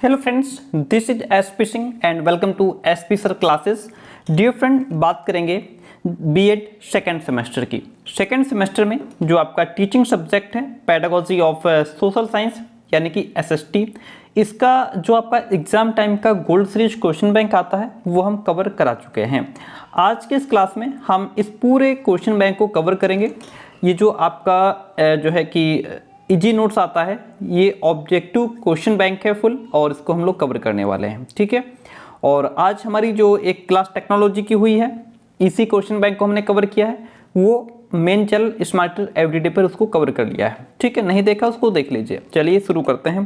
Hello friends, this is SP Singh and welcome to SP sir classes. Dear friend, बात करेंगे BEd second semester की। Second semester में जो आपका टीचिंग सब्जेक्ट है पेडागोजी ऑफ सोशल साइंस यानी कि एसएसटी, इसका जो आपका एग्जाम टाइम का गोल्ड सीरीज क्वेश्चन बैंक आता है वो हम कवर करा चुके हैं। आज के इस क्लास में हम इस पूरे क्वेश्चन बैंक को कवर करेंगे। ये जो आपका जो है कि इजी नोट्स आता है, ये ऑब्जेक्टिव क्वेश्चन बैंक है फुल, और इसको हम लोग कवर करने वाले हैं, ठीक है। और आज हमारी जो एक क्लास टेक्नोलॉजी की हुई है, इसी क्वेश्चन बैंक को हमने कवर किया है, वो मेन चैनल स्मार्टर एवरीडे पर उसको कवर कर लिया है, ठीक है। नहीं देखा उसको देख लीजिए। चलिए शुरू करते हैं।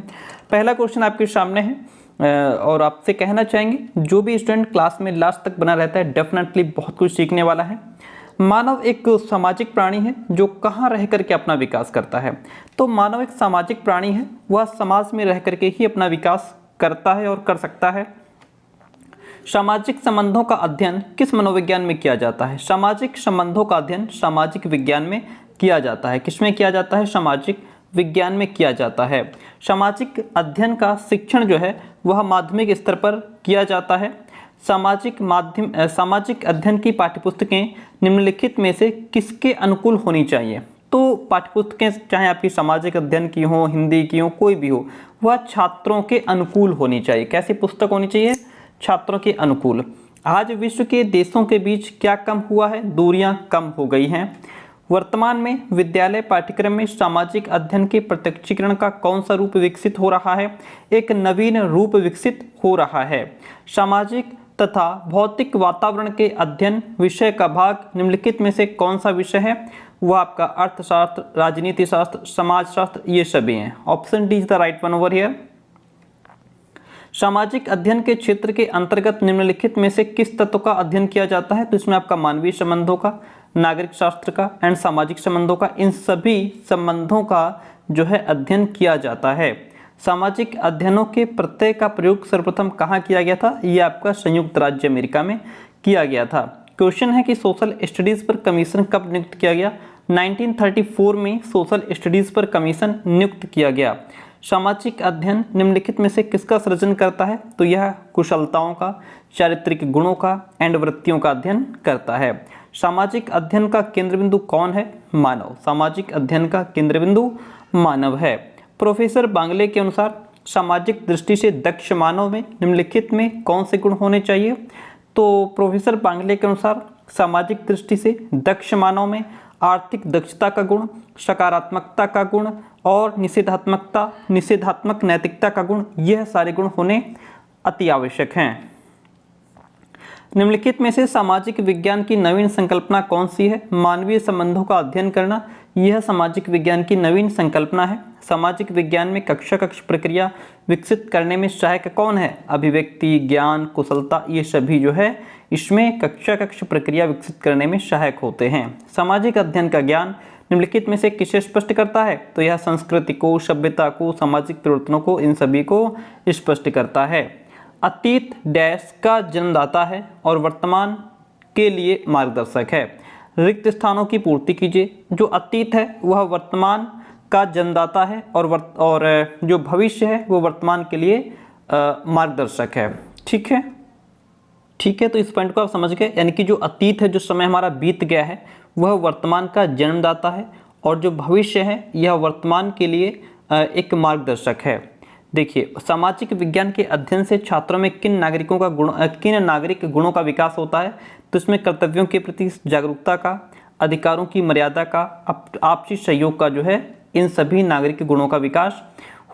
पहला क्वेश्चन आपके सामने है और आपसे कहना चाहेंगे जो भी स्टूडेंट क्लास में लास्ट तक बना रहता है डेफिनेटली बहुत कुछ सीखने वाला है। मानव एक सामाजिक प्राणी है जो कहाँ रह करके अपना विकास करता है। तो मानव एक सामाजिक प्राणी है, वह समाज में रह करके ही अपना विकास करता है और कर सकता है। सामाजिक संबंधों का अध्ययन किस मनोविज्ञान में किया जाता है? सामाजिक संबंधों का अध्ययन सामाजिक विज्ञान में किया जाता है। किसमें किया जाता है? सामाजिक विज्ञान में किया जाता है। सामाजिक अध्ययन का शिक्षण जो है वह माध्यमिक स्तर पर किया जाता है। सामाजिक अध्ययन की पाठ्यपुस्तकें निम्नलिखित में से किसके अनुकूल होनी चाहिए? तो पाठ्यपुस्तकें चाहे आपकी सामाजिक अध्ययन की हो, हिंदी की हो, कोई भी हो, वह छात्रों के अनुकूल होनी चाहिए। कैसी पुस्तक होनी चाहिए? छात्रों के अनुकूल। आज विश्व के देशों के बीच क्या कम हुआ है? दूरियां कम हो गई हैं। वर्तमान में विद्यालय पाठ्यक्रम में सामाजिक अध्ययन के प्रत्यक्षीकरण का कौन सा रूप विकसित हो रहा है? एक नवीन रूप विकसित हो रहा है। सामाजिक तथा भौतिक वातावरण के अध्ययन विषय का भाग निम्नलिखित में से कौन सा विषय है? वह आपका अर्थशास्त्र, राजनीति शास्त्र, समाजशास्त्र, ये सभी हैं। Option D is the right one over here. सामाजिक अध्ययन के क्षेत्र के अंतर्गत निम्नलिखित में से किस तत्व का अध्ययन किया जाता है? तो इसमें आपका मानवीय संबंधों का, नागरिक शास्त्र का एंड सामाजिक संबंधों का, इन सभी संबंधों का जो है अध्ययन किया जाता है। सामाजिक अध्ययनों के प्रत्यय का प्रयोग सर्वप्रथम कहाँ किया गया था? ये आपका संयुक्त राज्य अमेरिका में किया गया था। क्वेश्चन है कि सोशल स्टडीज पर कमीशन कब नियुक्त किया गया? 1934 में सोशल स्टडीज पर कमीशन नियुक्त किया गया। सामाजिक अध्ययन निम्नलिखित में से किसका सृजन करता है? तो यह कुशलताओं का, चारित्रिक गुणों का एंड वृत्तियों का अध्ययन करता है। सामाजिक अध्ययन का केंद्र बिंदु कौन है? मानव। सामाजिक अध्ययन का केंद्र बिंदु मानव है। प्रोफेसर बांगले के अनुसार सामाजिक दृष्टि से दक्ष मानव में निम्नलिखित में कौन से गुण होने चाहिए? तो प्रोफेसर बांगले के अनुसार सामाजिक दृष्टि से दक्ष मानव में आर्थिक दक्षता का गुण, सकारात्मकता का गुण और निषेधात्मक नैतिकता का गुण, यह सारे गुण होने अति आवश्यक हैं। निम्नलिखित में से सामाजिक विज्ञान की नवीन संकल्पना कौन सी है? मानवीय संबंधों का अध्ययन करना, यह सामाजिक विज्ञान की नवीन संकल्पना है। सामाजिक विज्ञान में कक्षा कक्ष प्रक्रिया विकसित करने में सहायक कौन है? अभिव्यक्ति, ज्ञान, कुशलता, ये सभी जो है इसमें कक्षा कक्ष प्रक्रिया विकसित करने में सहायक होते हैं। सामाजिक अध्ययन का ज्ञान निम्नलिखित में से किसे स्पष्ट करता है? तो यह संस्कृति को, सभ्यता को, सामाजिक परिवर्तनों को, इन सभी को स्पष्ट करता है। अतीत डैश का जन्मदाता है और वर्तमान के लिए मार्गदर्शक है। रिक्त स्थानों की पूर्ति कीजिए। जो अतीत है वह वर्तमान का जन्मदाता है और जो भविष्य है वो वर्तमान के लिए मार्गदर्शक है। ठीक है, ठीक है। तो इस पॉइंट को आप समझ गए, यानी कि जो अतीत है, जो समय हमारा बीत गया है, वह वर्तमान का जन्मदाता है और जो भविष्य है यह वर्तमान के लिए एक मार्गदर्शक है। देखिए, सामाजिक विज्ञान के अध्ययन से छात्रों में किन नागरिक गुणों का विकास होता है? तो इसमें कर्तव्यों के प्रति जागरूकता का, अधिकारों की मर्यादा का, आपसी सहयोग का जो है, इन सभी नागरिक गुणों का विकास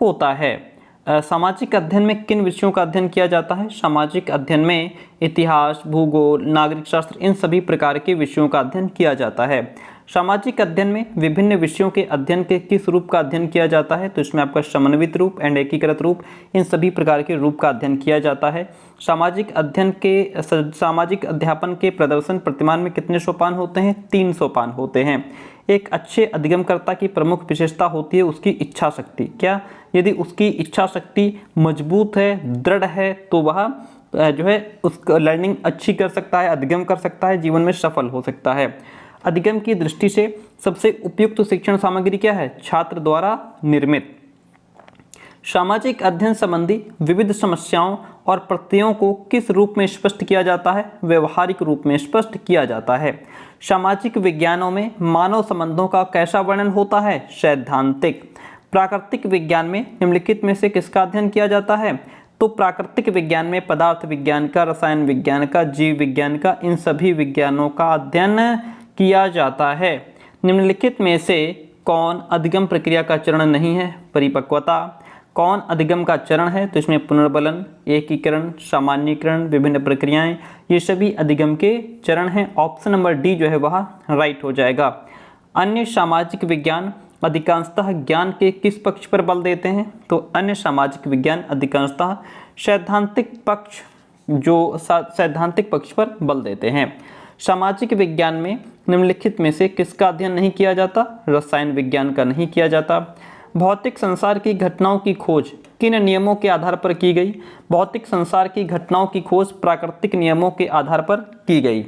होता है। सामाजिक अध्ययन में किन विषयों का अध्ययन किया जाता है? सामाजिक अध्ययन में इतिहास, भूगोल, नागरिक शास्त्र, इन सभी प्रकार के विषयों का अध्ययन किया जाता है। सामाजिक अध्ययन में विभिन्न विषयों के अध्ययन के किस रूप का अध्ययन किया जाता है? तो इसमें आपका समन्वित रूप एंड एकीकृत रूप, इन सभी प्रकार के रूप का अध्ययन किया जाता है। सामाजिक अध्यापन के प्रदर्शन प्रतिमान में कितने सोपान होते हैं? 3 सोपान होते हैं। एक अच्छे अधिगमकर्ता की प्रमुख विशेषता होती है उसकी इच्छा शक्ति। क्या? यदि उसकी इच्छा शक्ति मजबूत है, दृढ़ है, तो वह जो है उसका लर्निंग अच्छी कर सकता है, अधिगम कर सकता है, जीवन में सफल हो सकता है। अधिगम की दृष्टि से सबसे उपयुक्त शिक्षण सामग्री क्या है? छात्र द्वारा निर्मित। सामाजिक अध्ययन संबंधी विविध समस्याओं और प्रत्ययों को किस रूप में स्पष्ट किया जाता है? व्यवहारिक रूप में स्पष्ट किया जाता है। सामाजिक विज्ञानों में मानव संबंधों का कैसा वर्णन होता है? सैद्धांतिक। प्राकृतिक विज्ञान में निम्नलिखित में से किसका अध्ययन किया जाता है? तो प्राकृतिक विज्ञान में पदार्थ विज्ञान का, रसायन विज्ञान का, जीव विज्ञान का, इन सभी विज्ञानों का अध्ययन किया जाता है। निम्नलिखित में से कौन अधिगम प्रक्रिया का चरण नहीं है? परिपक्वता। कौन अधिगम का चरण है? तो इसमें पुनर्बलन, एकीकरण, सामान्यीकरण, विभिन्न प्रक्रियाएं, ये सभी अधिगम के चरण हैं। ऑप्शन नंबर डी जो है वह राइट हो जाएगा। अन्य सामाजिक विज्ञान अधिकांशतः ज्ञान के किस पक्ष पर बल देते हैं? तो अन्य सामाजिक विज्ञान अधिकांशतः सैद्धांतिक पक्ष पर बल देते हैं। सामाजिक विज्ञान में निम्नलिखित में से किसका अध्ययन नहीं किया जाता? रसायन विज्ञान का नहीं किया जाता। भौतिक संसार की घटनाओं की खोज किन नियमों के आधार पर की गई? भौतिक संसार की घटनाओं की खोज प्राकृतिक नियमों के आधार पर की गई।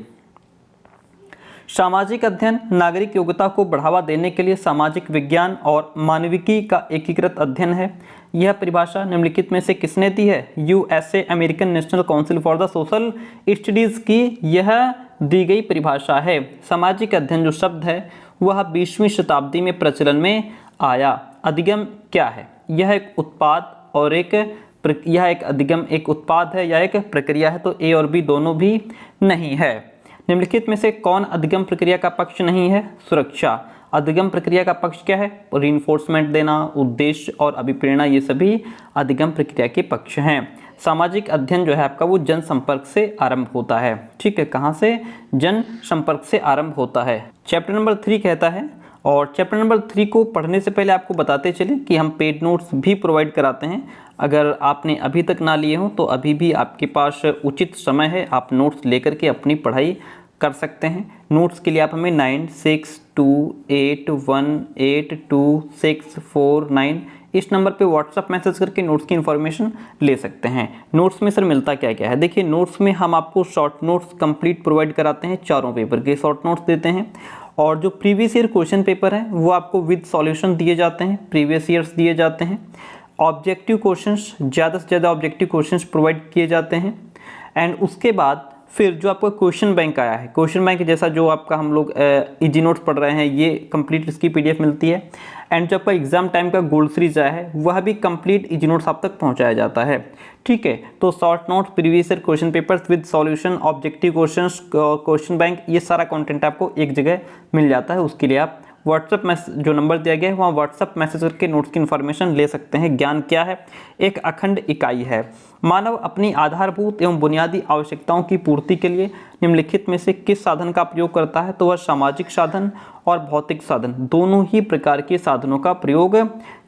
सामाजिक अध्ययन नागरिक योग्यता को बढ़ावा देने के लिए सामाजिक विज्ञान और मानविकी का एकीकृत अध्ययन है। यह परिभाषा निम्नलिखित में से किसने दी है? USA, American national council for the social studies की यह दी गई परिभाषा है। सामाजिक अध्ययन जो शब्द है वह 20वीं शताब्दी में प्रचलन में आया। अधिगम क्या है? यह एक उत्पाद और यह एक अधिगम एक उत्पाद है या एक प्रक्रिया है? तो ए और बी दोनों भी नहीं है। निम्नलिखित में से कौन अधिगम प्रक्रिया का पक्ष नहीं है? सुरक्षा। अधिगम प्रक्रिया का पक्ष क्या है? रीइंफोर्समेंट देना, उद्देश्य और अभिप्रेरणा, ये सभी अधिगम प्रक्रिया के पक्ष हैं। सामाजिक अध्ययन जो है आपका वो जन संपर्क से आरंभ होता है। ठीक है, कहाँ से? जन संपर्क से आरंभ होता है। चैप्टर नंबर 3 कहता है, और चैप्टर नंबर 3 को पढ़ने से पहले आपको बताते चले कि हम पेड नोट्स भी प्रोवाइड कराते हैं। अगर आपने अभी तक ना लिए हों तो अभी भी आपके पास उचित समय है, आप नोट्स लेकर के अपनी पढ़ाई कर सकते हैं। नोट्स के लिए आप हमें 9628182649 इस नंबर पे व्हाट्सअप मैसेज करके नोट्स की इन्फॉर्मेशन ले सकते हैं। नोट्स में सर मिलता क्या क्या है? देखिए, नोट्स में हम आपको शॉर्ट नोट्स कंप्लीट प्रोवाइड कराते हैं, चारों पेपर के शॉर्ट नोट्स देते हैं, और जो प्रीवियस ईयर क्वेश्चन पेपर है वो आपको विद सॉल्यूशन दिए जाते हैं, प्रीवियस ईयर्स दिए जाते हैं। ऑब्जेक्टिव क्वेश्चंस, ज़्यादा से ज़्यादा ऑब्जेक्टिव क्वेश्चंस प्रोवाइड किए जाते हैं। एंड उसके बाद फिर जो आपका क्वेश्चन बैंक आया है, क्वेश्चन बैंक जैसा जो आपका हम लोग इजी नोट्स पढ़ रहे हैं, ये कंप्लीट इसकी पीडीएफ मिलती है। एंड जो आपका एग्जाम टाइम का गोल्ड सीरीज आया है वह भी कंप्लीट इजी नोट्स आप तक पहुंचाया जाता है। ठीक है, तो short notes, previous year question papers with solution, objective questions, question bank, ये सारा कंटेंट आपको एक जगह मिल जाता है। उसके लिए आप व्हाट्सअप मैसेज जो नंबर दिया गया है वहाँ व्हाट्सअप मैसेज करके नोट्स की इन्फॉर्मेशन ले सकते हैं। ज्ञान क्या है? एक अखंड इकाई है। मानव अपनी आधारभूत एवं बुनियादी आवश्यकताओं की पूर्ति के लिए निम्नलिखित में से किस साधन का प्रयोग करता है? तो वह सामाजिक साधन और भौतिक साधन, दोनों ही प्रकार के साधनों का प्रयोग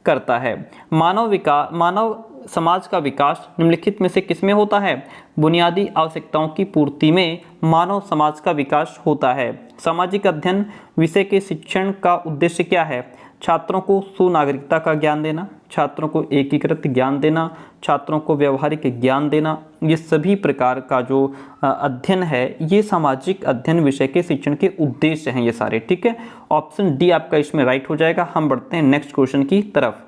करता है। मानव समाज का विकास निम्नलिखित में से किसमें होता है? बुनियादी आवश्यकताओं की पूर्ति में मानव समाज का विकास होता है। सामाजिक अध्ययन विषय के शिक्षण का उद्देश्य क्या है? छात्रों को सुनागरिकता का ज्ञान देना, छात्रों को एकीकृत ज्ञान देना, छात्रों को व्यवहारिक ज्ञान देना, ये सभी प्रकार का जो अध्ययन है ये सामाजिक अध्ययन विषय के शिक्षण के उद्देश्य हैं ये सारे। ठीक है, ऑप्शन डी आपका इसमें राइट हो जाएगा। हम बढ़ते हैं नेक्स्ट क्वेश्चन की तरफ।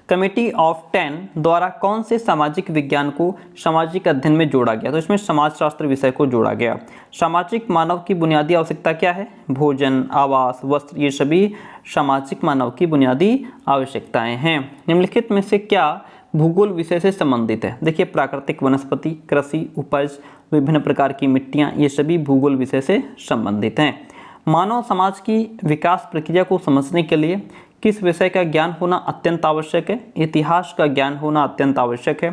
कमेटी ऑफ 10 द्वारा कौन से सामाजिक विज्ञान को सामाजिक अध्ययन में जोड़ा गया? तो इसमें समाजशास्त्र विषय को जोड़ा गया। सामाजिक मानव की बुनियादी आवश्यकता क्या है? भोजन, आवास, वस्त्र, ये सभी सामाजिक मानव की बुनियादी आवश्यकताएं हैं। निम्नलिखित में से क्या भूगोल विषय से संबंधित है? देखिए, प्राकृतिक वनस्पति, कृषि, उपज, विभिन्न प्रकार की मिट्टियाँ, ये सभी भूगोल विषय से संबंधित हैं। मानव समाज की विकास प्रक्रिया को समझने के लिए किस विषय का ज्ञान होना अत्यंत आवश्यक है? इतिहास का ज्ञान होना अत्यंत आवश्यक है।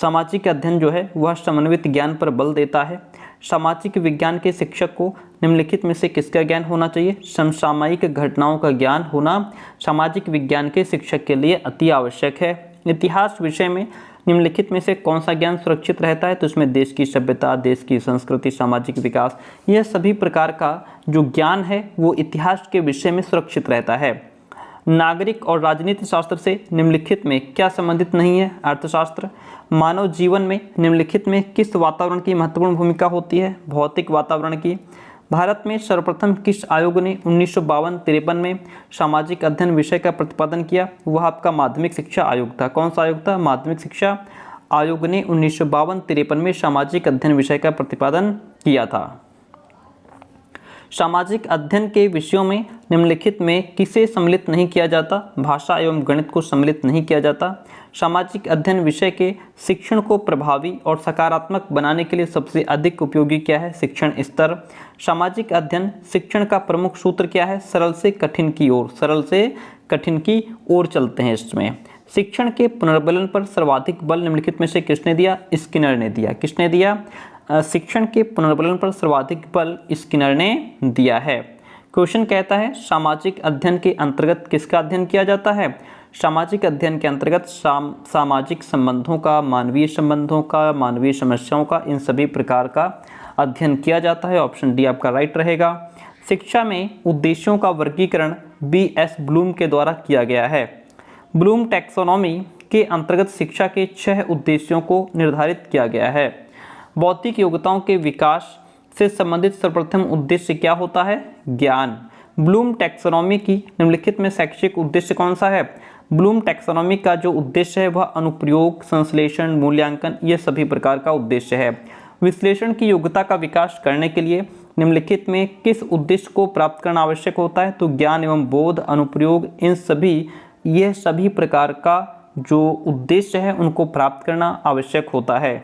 सामाजिक अध्ययन जो है वह समन्वित ज्ञान पर बल देता है। सामाजिक विज्ञान के शिक्षक को निम्नलिखित में से किसका ज्ञान होना चाहिए? समसामयिक घटनाओं का ज्ञान होना सामाजिक विज्ञान के शिक्षक के लिए अति आवश्यक है। इतिहास विषय में निम्नलिखित में से कौन सा ज्ञान सुरक्षित रहता है? तो इसमें देश की सभ्यता, देश की संस्कृति, सामाजिक विकास, यह सभी प्रकार का जो ज्ञान है वो इतिहास के विषय में सुरक्षित रहता है। नागरिक और राजनीति शास्त्र से निम्नलिखित में क्या संबंधित नहीं है? अर्थशास्त्र। मानव जीवन में निम्नलिखित में किस वातावरण की महत्वपूर्ण भूमिका होती है? भौतिक वातावरण की। भारत में सर्वप्रथम किस आयोग ने 1952-53 में सामाजिक अध्ययन विषय का प्रतिपादन किया? वह आपका माध्यमिक शिक्षा आयोग था। कौन सा आयोग था? माध्यमिक शिक्षा आयोग ने 1952-53 में सामाजिक अध्ययन विषय का प्रतिपादन किया था। सामाजिक अध्ययन के विषयों में निम्नलिखित में किसे सम्मिलित नहीं किया जाता? भाषा एवं गणित को सम्मिलित नहीं किया जाता। सामाजिक अध्ययन विषय के शिक्षण को प्रभावी और सकारात्मक बनाने के लिए सबसे अधिक उपयोगी क्या है? शिक्षण स्तर। सामाजिक अध्ययन शिक्षण का प्रमुख सूत्र क्या है? सरल से कठिन की ओर, सरल से कठिन की ओर चलते हैं इसमें। शिक्षण के पुनर्बलन पर सर्वाधिक बल निम्नलिखित में से किसने दिया? स्किनर ने दिया। किसने दिया? शिक्षण के पुनर्बलन पर सर्वाधिक बल स्किनर ने दिया है। क्वेश्चन कहता है सामाजिक अध्ययन के अंतर्गत किसका अध्ययन किया जाता है? सामाजिक अध्ययन के अंतर्गत सामाजिक संबंधों का, मानवीय संबंधों का, मानवीय समस्याओं का, इन सभी प्रकार का अध्ययन किया जाता है। ऑप्शन डी आपका राइट रहेगा। शिक्षा में उद्देश्यों का वर्गीकरण B.S. ब्लूम के द्वारा किया गया है। ब्लूम टैक्सोनॉमी के अंतर्गत शिक्षा के 6 उद्देश्यों को निर्धारित किया गया है। बौद्धिक योग्यताओं के विकास से संबंधित सर्वप्रथम उद्देश्य क्या होता है? ज्ञान। ब्लूम टैक्सोनॉमी की निम्नलिखित में शैक्षिक उद्देश्य कौन सा है? ब्लूम टैक्सोनॉमी का जो उद्देश्य है वह अनुप्रयोग, संश्लेषण, मूल्यांकन, ये सभी प्रकार का उद्देश्य है। विश्लेषण की योग्यता का विकास करने के लिए निम्नलिखित में किस उद्देश्य को प्राप्त करना आवश्यक होता है? तो ज्ञान एवं बोध, अनुप्रयोग, यह सभी प्रकार का जो उद्देश्य है उनको प्राप्त करना आवश्यक होता है।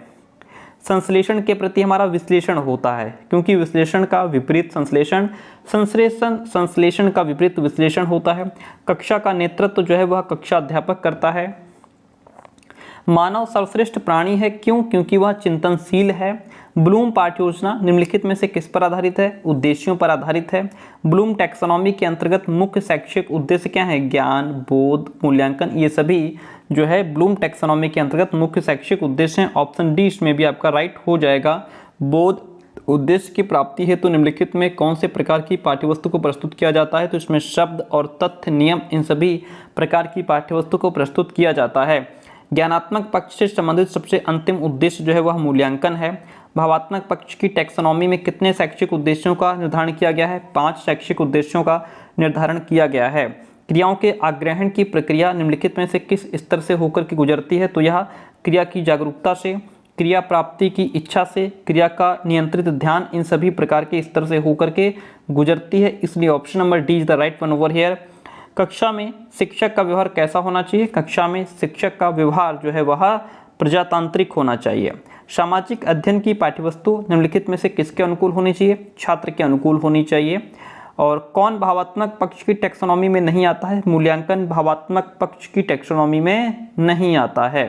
संश्लेषण के प्रति हमारा विश्लेषण होता है, क्योंकि विश्लेषण का विपरीत संश्लेषण का विपरीत विश्लेषण होता है। कक्षा का नेतृत्व जो है वह कक्षा अध्यापक करता है। मानव सर्वश्रेष्ठ प्राणी है, क्यों? क्योंकि वह चिंतनशील है। ब्लूम पाठ्य योजना निम्नलिखित में से किस पर आधारित है? उद्देश्यों पर आधारित है। ब्लूम टैक्सोनॉमी के अंतर्गत मुख्य शैक्षिक उद्देश्य क्या है? ज्ञान, बोध, मूल्यांकन, ये सभी जो है ब्लूम टैक्सोनॉमी के अंतर्गत मुख्य शैक्षिक उद्देश्य हैं। ऑप्शन डी इसमें भी आपका राइट हो जाएगा। बोध उद्देश्य की प्राप्ति हेतु निम्नलिखित में कौन से प्रकार की पाठ्यवस्तु को प्रस्तुत किया जाता है? तो इसमें शब्द और तथ्य, नियम, इन सभी प्रकार की पाठ्यवस्तु को प्रस्तुत किया जाता है। ज्ञानात्मक पक्ष से संबंधित सबसे अंतिम उद्देश्य जो है वह मूल्यांकन है। भावात्मक पक्ष की टैक्सोनॉमी में कितने शैक्षिक उद्देश्यों का निर्धारण किया गया है? 5 शैक्षिक उद्देश्यों का निर्धारण किया गया है। क्रियाओं के आग्रहण की प्रक्रिया निम्नलिखित में से किस स्तर से होकर के गुजरती है? तो यह क्रिया की जागरूकता से, क्रिया प्राप्ति की इच्छा से, क्रिया का नियंत्रित ध्यान, इन सभी प्रकार के स्तर से होकर के गुजरती है। इसलिए option number D is the right one over here. कक्षा में शिक्षक का व्यवहार कैसा होना चाहिए? कक्षा में शिक्षक का व्यवहार जो है वह प्रजातांत्रिक होना चाहिए। सामाजिक अध्ययन की पाठ्यवस्तु निम्नलिखित में से किसके अनुकूल होनी चाहिए? छात्र के अनुकूल होनी चाहिए। और कौन भावात्मक पक्ष की टैक्सोनॉमी में नहीं आता है? मूल्यांकन भावात्मक पक्ष की टैक्सोनॉमी में नहीं आता है।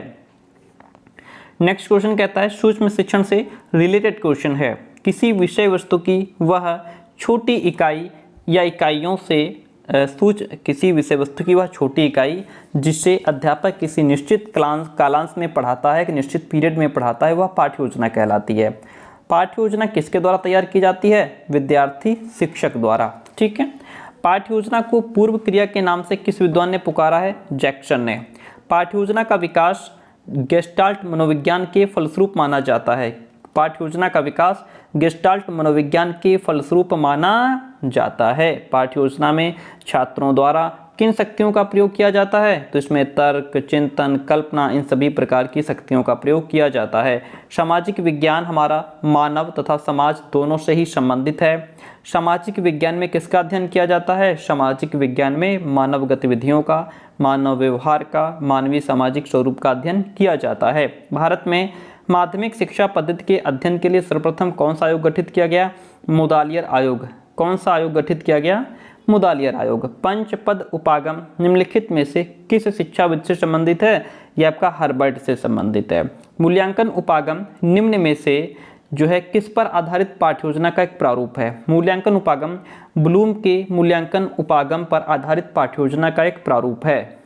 नेक्स्ट क्वेश्चन कहता है सूक्ष्म शिक्षण से रिलेटेड क्वेश्चन है। किसी विषय वस्तु की वह छोटी इकाई या इकाइयों से किसी विषय वस्तु की वह छोटी इकाई जिसे अध्यापक किसी निश्चित कालांश में पढ़ाता है, कि निश्चित पीरियड में पढ़ाता है, वह पाठ्य योजना कहलाती है। पाठ्य योजना किसके द्वारा तैयार की जाती है? विद्यार्थी शिक्षक द्वारा। ठीक है। पाठ्य योजना को पूर्व क्रिया के नाम से किस विद्वान ने पुकारा है? जैक्सन ने। पाठ्य योजना का विकास गेस्टाल्ट मनोविज्ञान के फलस्वरूप माना जाता है। पाठ्य योजना का विकास गेस्टाल्ट मनोविज्ञान के फलस्वरूप माना जाता है। पाठ्य योजना में छात्रों द्वारा किन शक्तियों का प्रयोग किया जाता है? तो इसमें तर्क, चिंतन, कल्पना, इन सभी प्रकार की शक्तियों का प्रयोग किया जाता है। सामाजिक विज्ञान हमारा मानव तथा समाज दोनों से ही संबंधित है। सामाजिक विज्ञान में किसका अध्ययन किया जाता है? सामाजिक विज्ञान में मानव गतिविधियों का, मानव व्यवहार का, मानवीय सामाजिक स्वरूप का अध्ययन किया जाता है। भारत में माध्यमिक शिक्षा पद्धति के अध्ययन के लिए सर्वप्रथम कौन सा आयोग गठित किया गया? मुदालियर आयोग। कौन सा आयोग गठित किया गया? मुदालियर आयोग। पंचपद उपागम निम्नलिखित में से किस शिक्षाविद से संबंधित है? यह आपका हर्बर्ट से संबंधित है। मूल्यांकन उपागम निम्न में से जो है किस पर आधारित पाठ्य योजना का एक प्रारूप है? मूल्यांकन उपागम ब्लूम के मूल्यांकन उपागम पर आधारित पाठ्य योजना का एक प्रारूप है।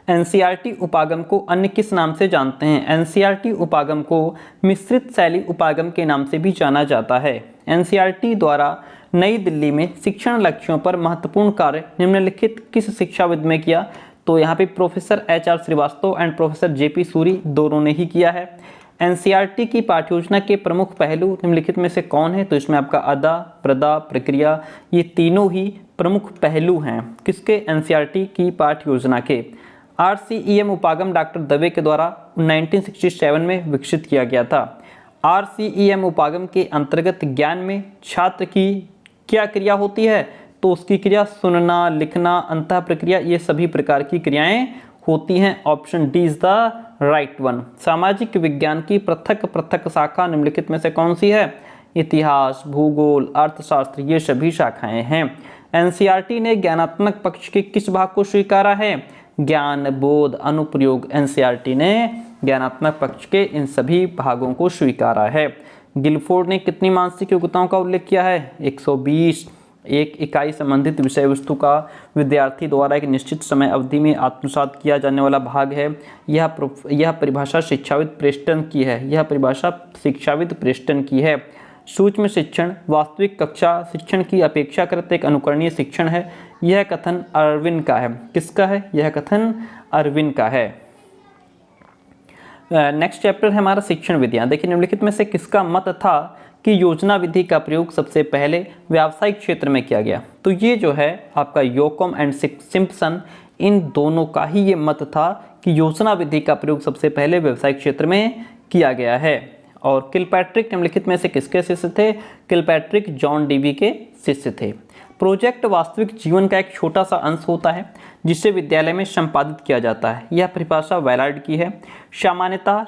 एनसीईआरटी उपागम को अन्य किस नाम से जानते हैं? एनसीईआरटी उपागम को मिश्रित शैली उपागम के नाम से भी जाना जाता है। एनसीईआरटी द्वारा नई दिल्ली में शिक्षण लक्ष्यों पर महत्वपूर्ण कार्य निम्नलिखित किस शिक्षाविद में किया? तो यहाँ पे professor HR Srivastava and professor JP Suri दोनों ने ही किया है। एनसीईआरटी की पाठ्य योजना के प्रमुख पहलू निम्नलिखित में से कौन है? तो इसमें आपका अदा, प्रदा, प्रक्रिया, ये तीनों ही प्रमुख पहलू हैं किसके? एनसीईआरटी की पाठ्य योजना के। आरसीईएम उपागम डॉक्टर दवे के द्वारा 1967 में विकसित किया गया था। आरसीईएम उपागम के अंतर्गत ज्ञान में छात्र की क्या क्रिया होती है? तो उसकी क्रिया सुनना, लिखना, अंतः प्रक्रिया, ये सभी प्रकार की क्रियाएं होती हैं। Option D is the right one. सामाजिक विज्ञान की पृथक पृथक शाखा निम्नलिखित में से कौन सी है? इतिहास, भूगोल, अर्थशास्त्र, ये सभी शाखाएं हैं। एनसीईआरटी ने ज्ञानात्मक पक्ष के किस भाग को स्वीकारा है? ज्ञान, बोध, अनुप्रयोग। एनसीईआरटी ने ज्ञानात्मक पक्ष के इन सभी भागों को स्वीकारा है। गिलफोर्ड ने कितनी मानसिक योग्यताओं का उल्लेख किया है? 120। एक इकाई संबंधित विषय वस्तु का विद्यार्थी द्वारा एक निश्चित समय अवधि में आत्मसात किया जाने वाला भाग है। यह परिभाषा शिक्षाविद प्रेस्टन की है। यह परिभाषा शिक्षाविद प्रेस्टन की है। सूक्ष्म शिक्षण वास्तविक कक्षा शिक्षण की अपेक्षाकृत एक अनुकरणीय शिक्षण है। यह कथन अर्विन का है। किसका है? यह कथन अर्विन का है। नेक्स्ट चैप्टर है हमारा शिक्षण विधियां। देखिए निम्नलिखित में से किसका मत था कि योजना विधि का प्रयोग सबसे पहले व्यावसायिक क्षेत्र में किया गया? तो ये जो है आपका योकम एंड सिम्पसन, इन दोनों का ही ये मत था कि योजना विधि का प्रयोग सबसे पहले व्यावसायिक क्षेत्र में किया गया है। और किलपैट्रिक निम्नलिखित में से किसके शिष्य थे? किलपैट्रिक जॉन डीवी के शिष्य थे। प्रोजेक्ट वास्तविक जीवन का एक छोटा सा अंश होता है जिसे विद्यालय में संपादित किया जाता है। यह परिभाषा वैलार्ड की है। सामान्यतः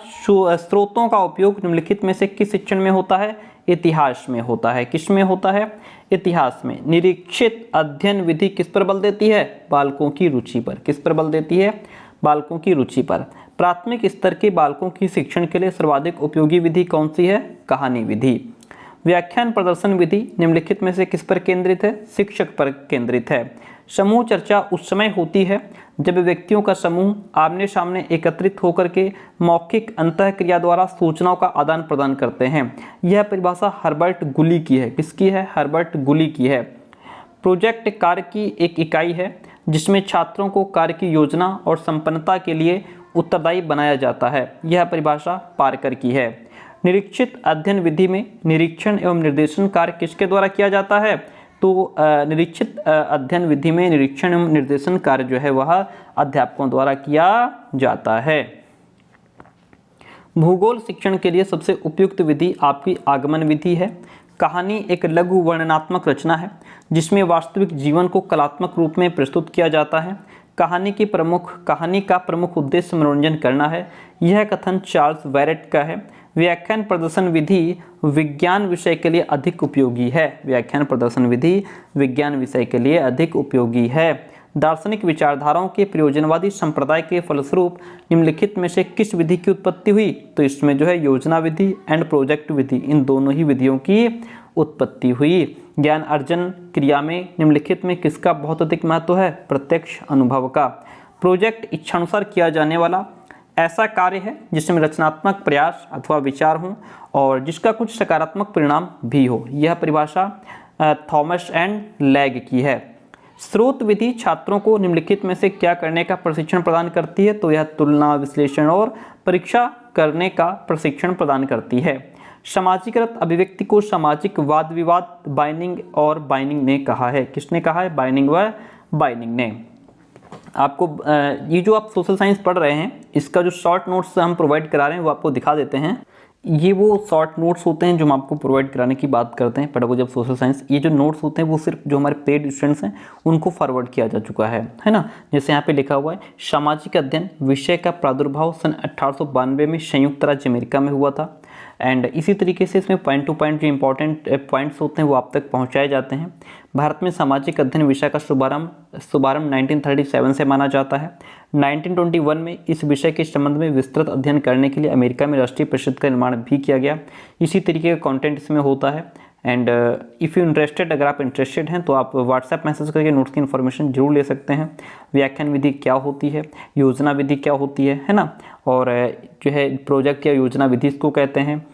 स्रोतों का उपयोग निम्नलिखित में से किस शिक्षण में होता है? इतिहास में होता है। किस में होता है? इतिहास में। निरीक्षित अध्ययन विधि किस पर बल देती है? बालकों की रुचि पर। किस पर बल देती है? बालकों की रुचि पर। प्राथमिक स्तर के बालकों की शिक्षण के लिए सर्वाधिक उपयोगी विधि कौन सी है? कहानी विधि। व्याख्यान प्रदर्शन विधि निम्नलिखित में से किस पर केंद्रित है? शिक्षक पर केंद्रित है। समूह चर्चा उस समय होती है जब व्यक्तियों का समूह आमने सामने एकत्रित होकर के मौखिक अंतःक्रिया द्वारा सूचनाओं का आदान प्रदान करते हैं। यह परिभाषा हर्बर्ट गुली की है। किसकी है? हर्बर्ट गुली की है। प्रोजेक्ट कार्य की एक इकाई है जिसमें छात्रों को कार्य की योजना और संपन्नता के लिए उत्तरदायी बनाया जाता है। यह परिभाषा पार्कर की है। निरीक्षित अध्ययन विधि में निरीक्षण एवं निर्देशन कार्य किसके द्वारा किया जाता है? तो निरीक्षित अध्ययन विधि में निरीक्षण एवं निर्देशन कार्य जो है वह अध्यापकों द्वारा किया जाता है। भूगोल शिक्षण के लिए सबसे उपयुक्त विधि आपकी आगमन विधि है। कहानी एक लघु वर्णनात्मक रचना है जिसमें वास्तविक जीवन को कलात्मक रूप में प्रस्तुत किया जाता है। कहानी का प्रमुख उद्देश्य मनोरंजन करना है। यह कथन चार्ल्स वैरेट का है। व्याख्यान प्रदर्शन विधि विज्ञान विषय के लिए अधिक उपयोगी है। व्याख्यान प्रदर्शन विधि विज्ञान विषय के लिए अधिक उपयोगी है। दार्शनिक विचारधाराओं के प्रयोजनवादी संप्रदाय के फलस्वरूप निम्नलिखित में से किस विधि की उत्पत्ति हुई? तो इसमें जो है योजना विधि एंड प्रोजेक्ट विधि, इन दोनों ही विधियों की उत्पत्ति हुई। ज्ञान अर्जन क्रिया में निम्नलिखित में किसका बहुत अधिक महत्व है? प्रत्यक्ष अनुभव का। प्रोजेक्ट इच्छानुसार किया जाने वाला ऐसा कार्य है जिसमें रचनात्मक प्रयास अथवा विचार हो और जिसका कुछ सकारात्मक परिणाम भी हो। यह परिभाषा थॉमस एंड लैग की है। स्रोत विधि छात्रों को निम्नलिखित में से क्या करने का प्रशिक्षण प्रदान करती है? तो यह तुलना, विश्लेषण और परीक्षा करने का प्रशिक्षण प्रदान करती है। समाजीकृत अभिव्यक्ति को सामाजिक वाद विवाद बाइनिंग ने कहा है। किसने कहा है? बाइनिंग ने। आपको ये जो आप सोशल साइंस पढ़ रहे हैं इसका जो शॉर्ट नोट्स हम प्रोवाइड करा रहे हैं वो आपको दिखा देते हैं। ये वो शॉर्ट नोट्स होते हैं जो हम आपको प्रोवाइड कराने की बात करते हैं पेडागोजी ऑफ सोशल साइंस। ये जो नोट्स होते हैं वो सिर्फ जो हमारे पेड स्टूडेंट्स हैं उनको फॉरवर्ड किया जा चुका है ना। जैसे यहाँ पे लिखा हुआ है सामाजिक अध्ययन विषय का प्रादुर्भाव सन 1892 में संयुक्त राज्य अमेरिका में हुआ था। एंड इसी तरीके से इसमें पॉइंट टू पॉइंट जो इंपॉर्टेंट पॉइंट्स होते हैं वो आप तक पहुंचाए जाते हैं। भारत में सामाजिक अध्ययन विषय का शुभारंभ 1937 से माना जाता है। 1921 में इस विषय के संबंध में विस्तृत अध्ययन करने के लिए अमेरिका में राष्ट्रीय परिषद का निर्माण भी किया गया। इसी तरीके का कंटेंट इसमें होता है। एंड इफ़ यू इंटरेस्टेड, अगर आप इंटरेस्टेड हैं तो आप व्हाट्सएप मैसेज करके नोट्स की इन्फॉर्मेशन जरूर ले सकते हैं। व्याख्यान विधि क्या होती है, योजना विधि क्या होती है ना, और जो है प्रोजेक्ट या योजना विधि इसको कहते हैं।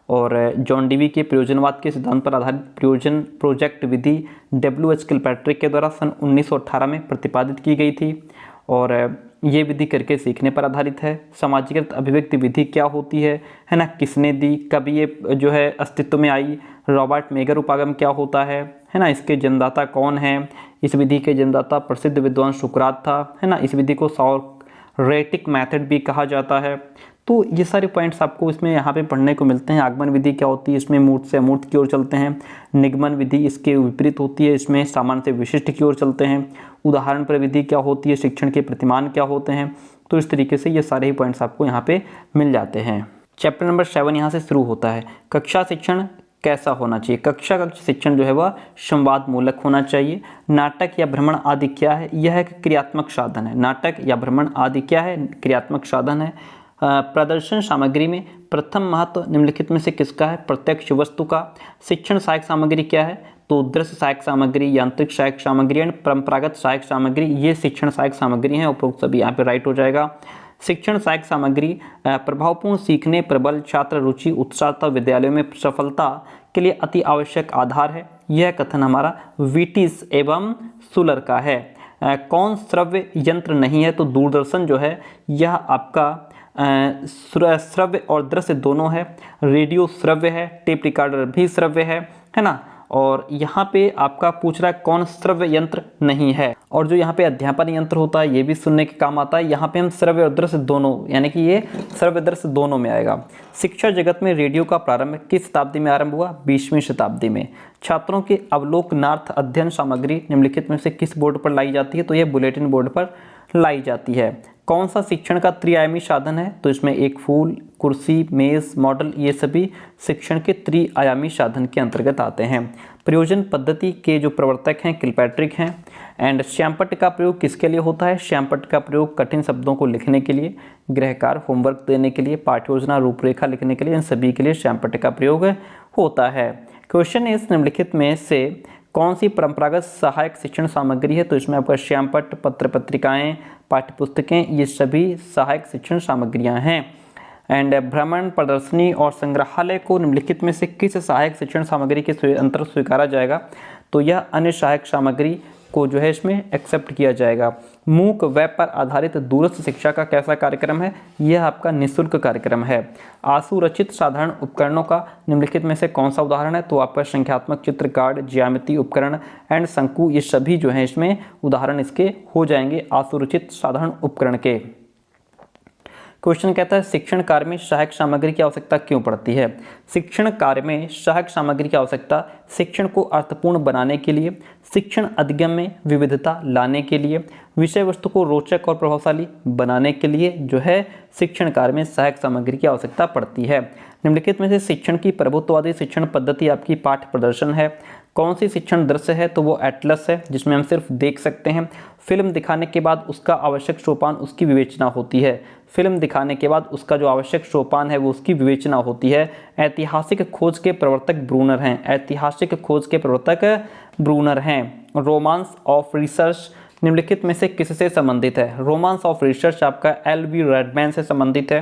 और जॉन डीवी के प्रयोजनवाद के सिद्धांत पर आधारित प्रोजेक्ट विधि W.H. किलपैट्रिक के द्वारा सन 1918 में प्रतिपादित की गई थी। और ये विधि करके सीखने पर आधारित है। सामाजिकृत अभिव्यक्ति विधि क्या होती है ना, किसने दी, कभी ये जो है अस्तित्व में आई, रॉबर्ट मेगर उपागम क्या होता है ना, इसके जन्मदाता कौन है, इस विधि के जन्मदाता प्रसिद्ध विद्वान सुकरात था, है ना, इस विधि को सॉक्रेटिक मेथड भी कहा जाता है। तो ये सारे पॉइंट्स आपको इसमें यहाँ पे पढ़ने को मिलते हैं। आगमन विधि क्या होती है, इसमें मूर्त से अमूर्त की ओर चलते हैं। निगमन विधि इसके विपरीत होती है, इसमें सामान्य से विशिष्ट की ओर चलते हैं। उदाहरण पर विधि क्या होती है, शिक्षण के प्रतिमान क्या होते हैं। तो इस तरीके से ये सारे ही पॉइंट्स आपको यहाँ पे मिल जाते हैं। चैप्टर नंबर 7 यहाँ से शुरू होता है। कक्षा शिक्षण कैसा होना चाहिए। कक्षा शिक्षण जो है वह संवाद मूलक होना चाहिए। नाटक या भ्रमण आदि क्या है, यह एक क्रियात्मक साधन है। नाटक या भ्रमण आदि क्या है, क्रियात्मक साधन है। प्रदर्शन सामग्री में प्रथम महत्व निम्नलिखित में से किसका है, प्रत्यक्ष वस्तु का। शिक्षण सहायक सामग्री क्या है, तो दृश्य सहायक सामग्री, यांत्रिक सहायक सामग्री एंड परंपरागत सहायक सामग्री, ये शिक्षण सहायक सामग्री हैं। उपरोक्त सभी यहाँ पे राइट हो जाएगा। शिक्षण सहायक सामग्री प्रभावपूर्ण सीखने, प्रबल छात्र रुचि, उत्साह तथा विद्यालयों में सफलता के लिए अति आवश्यक आधार है। यह कथन हमारा विटिस एवं सुलर का है। कौन श्रव्य यंत्र नहीं है, तो दूरदर्शन जो है यह आपका श्रव्य और दृश्य दोनों है। रेडियो श्रव्य है, टेप रिकॉर्डर भी श्रव्य है ना। और यहाँ पे आपका पूछ रहा है कौन श्रव्य यंत्र नहीं है। और जो यहाँ पे अध्यापन यंत्र होता है ये भी सुनने के काम आता है। यहाँ पे हम श्रव्य और दृश्य दोनों, यानी कि ये श्रव्य दृश्य दोनों में आएगा। शिक्षा जगत में रेडियो का प्रारंभ किस शताब्दी में आरंभ हुआ, 20वीं शताब्दी में। छात्रों के अवलोकनार्थ अध्ययन सामग्री निम्नलिखित में से किस बोर्ड पर लाई जाती है, तो यह बुलेटिन बोर्ड पर लाई जाती है। कौन सा शिक्षण का त्रिआयामी साधन है, तो इसमें एक फूल, कुर्सी, मेज, मॉडल, ये सभी शिक्षण के त्रिआयामी साधन के अंतर्गत आते हैं। प्रयोजन पद्धति के जो प्रवर्तक हैं किलपैट्रिक हैं। एंड श्यामपट्ट का प्रयोग किसके लिए होता है, श्यामपट्ट का प्रयोग कठिन शब्दों को लिखने के लिए, गृहकार होमवर्क देने के लिए, पाठ्योजना रूपरेखा लिखने के लिए, इन सभी के लिए श्यामपट्ट का प्रयोग होता है। क्वेश्चन इस निम्नलिखित में से कौन सी परंपरागत सहायक शिक्षण सामग्री है, तो इसमें आपका श्यामपट्ट, पत्र पत्रिकाएं, पाठ्यपुस्तकें, ये सभी सहायक शिक्षण सामग्रियां हैं। एंड भ्रमण, प्रदर्शनी और संग्रहालय को निम्नलिखित में से किस सहायक शिक्षण सामग्री के अंतर्गत स्वीकारा जाएगा, तो यह अन्य सहायक सामग्री को जो है इसमें एक्सेप्ट किया जाएगा। मूक वेब पर आधारित दूरस्थ शिक्षा का कैसा कार्यक्रम है, यह आपका निःशुल्क कार्यक्रम है। आंसू रचित साधारण उपकरणों का निम्नलिखित में से कौन सा उदाहरण है, तो आपका संख्यात्मक चित्र, कार्ड, ज्यामिति उपकरण एंड शंकु, ये सभी जो है इसमें उदाहरण इसके हो जाएंगे आंसू रचित साधारण उपकरण के। क्वेश्चन कहता है शिक्षण कार्य में सहायक सामग्री की आवश्यकता क्यों पड़ती है। शिक्षण कार्य में सहायक सामग्री की आवश्यकता शिक्षण को अर्थपूर्ण बनाने के लिए, शिक्षण अधिगम में विविधता लाने के लिए, विषय वस्तु को रोचक और प्रभावशाली बनाने के लिए जो है शिक्षण कार्य में सहायक सामग्री की आवश्यकता पड़ती है। निम्नलिखित में से शिक्षण की प्रभुत्ववादी शिक्षण पद्धति आपकी पाठ्य प्रदर्शन है। कौन सी शिक्षण दृश्य है, तो वो एटलस है, जिसमें हम सिर्फ देख सकते हैं। फिल्म दिखाने के बाद उसका आवश्यक सोपान उसकी विवेचना होती है। फिल्म दिखाने के बाद उसका जो आवश्यक सोपान है वो उसकी विवेचना होती है। ऐतिहासिक खोज के प्रवर्तक ब्रूनर हैं, ऐतिहासिक खोज के प्रवर्तक ब्रूनर हैं। रोमांस ऑफ रिसर्च निम्नलिखित में से किससे संबंधित है, रोमांस ऑफ रिसर्च आपका एल.वी. रेडमैन से संबंधित है।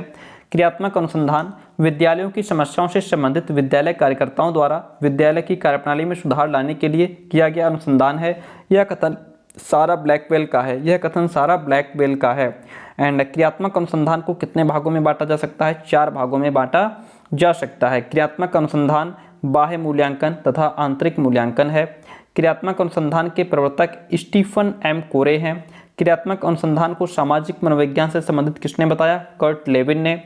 क्रियात्मक अनुसंधान विद्यालयों की समस्याओं से संबंधित विद्यालय कार्यकर्ताओं द्वारा विद्यालय की कार्यप्रणाली में सुधार लाने के लिए किया गया अनुसंधान है। यह कथन सारा ब्लैकवेल का है, यह कथन सारा ब्लैकवेल का है। एंड क्रियात्मक अनुसंधान को कितने भागों में बांटा जा सकता है, 4 भागों में बांटा जा सकता है। क्रियात्मक अनुसंधान बाह्य मूल्यांकन तथा आंतरिक मूल्यांकन है। क्रियात्मक अनुसंधान के प्रवर्तक स्टीफन एम कोरे हैं। क्रियात्मक अनुसंधान को सामाजिक मनोविज्ञान से संबंधित किसने बताया, कर्ट लेविन ने।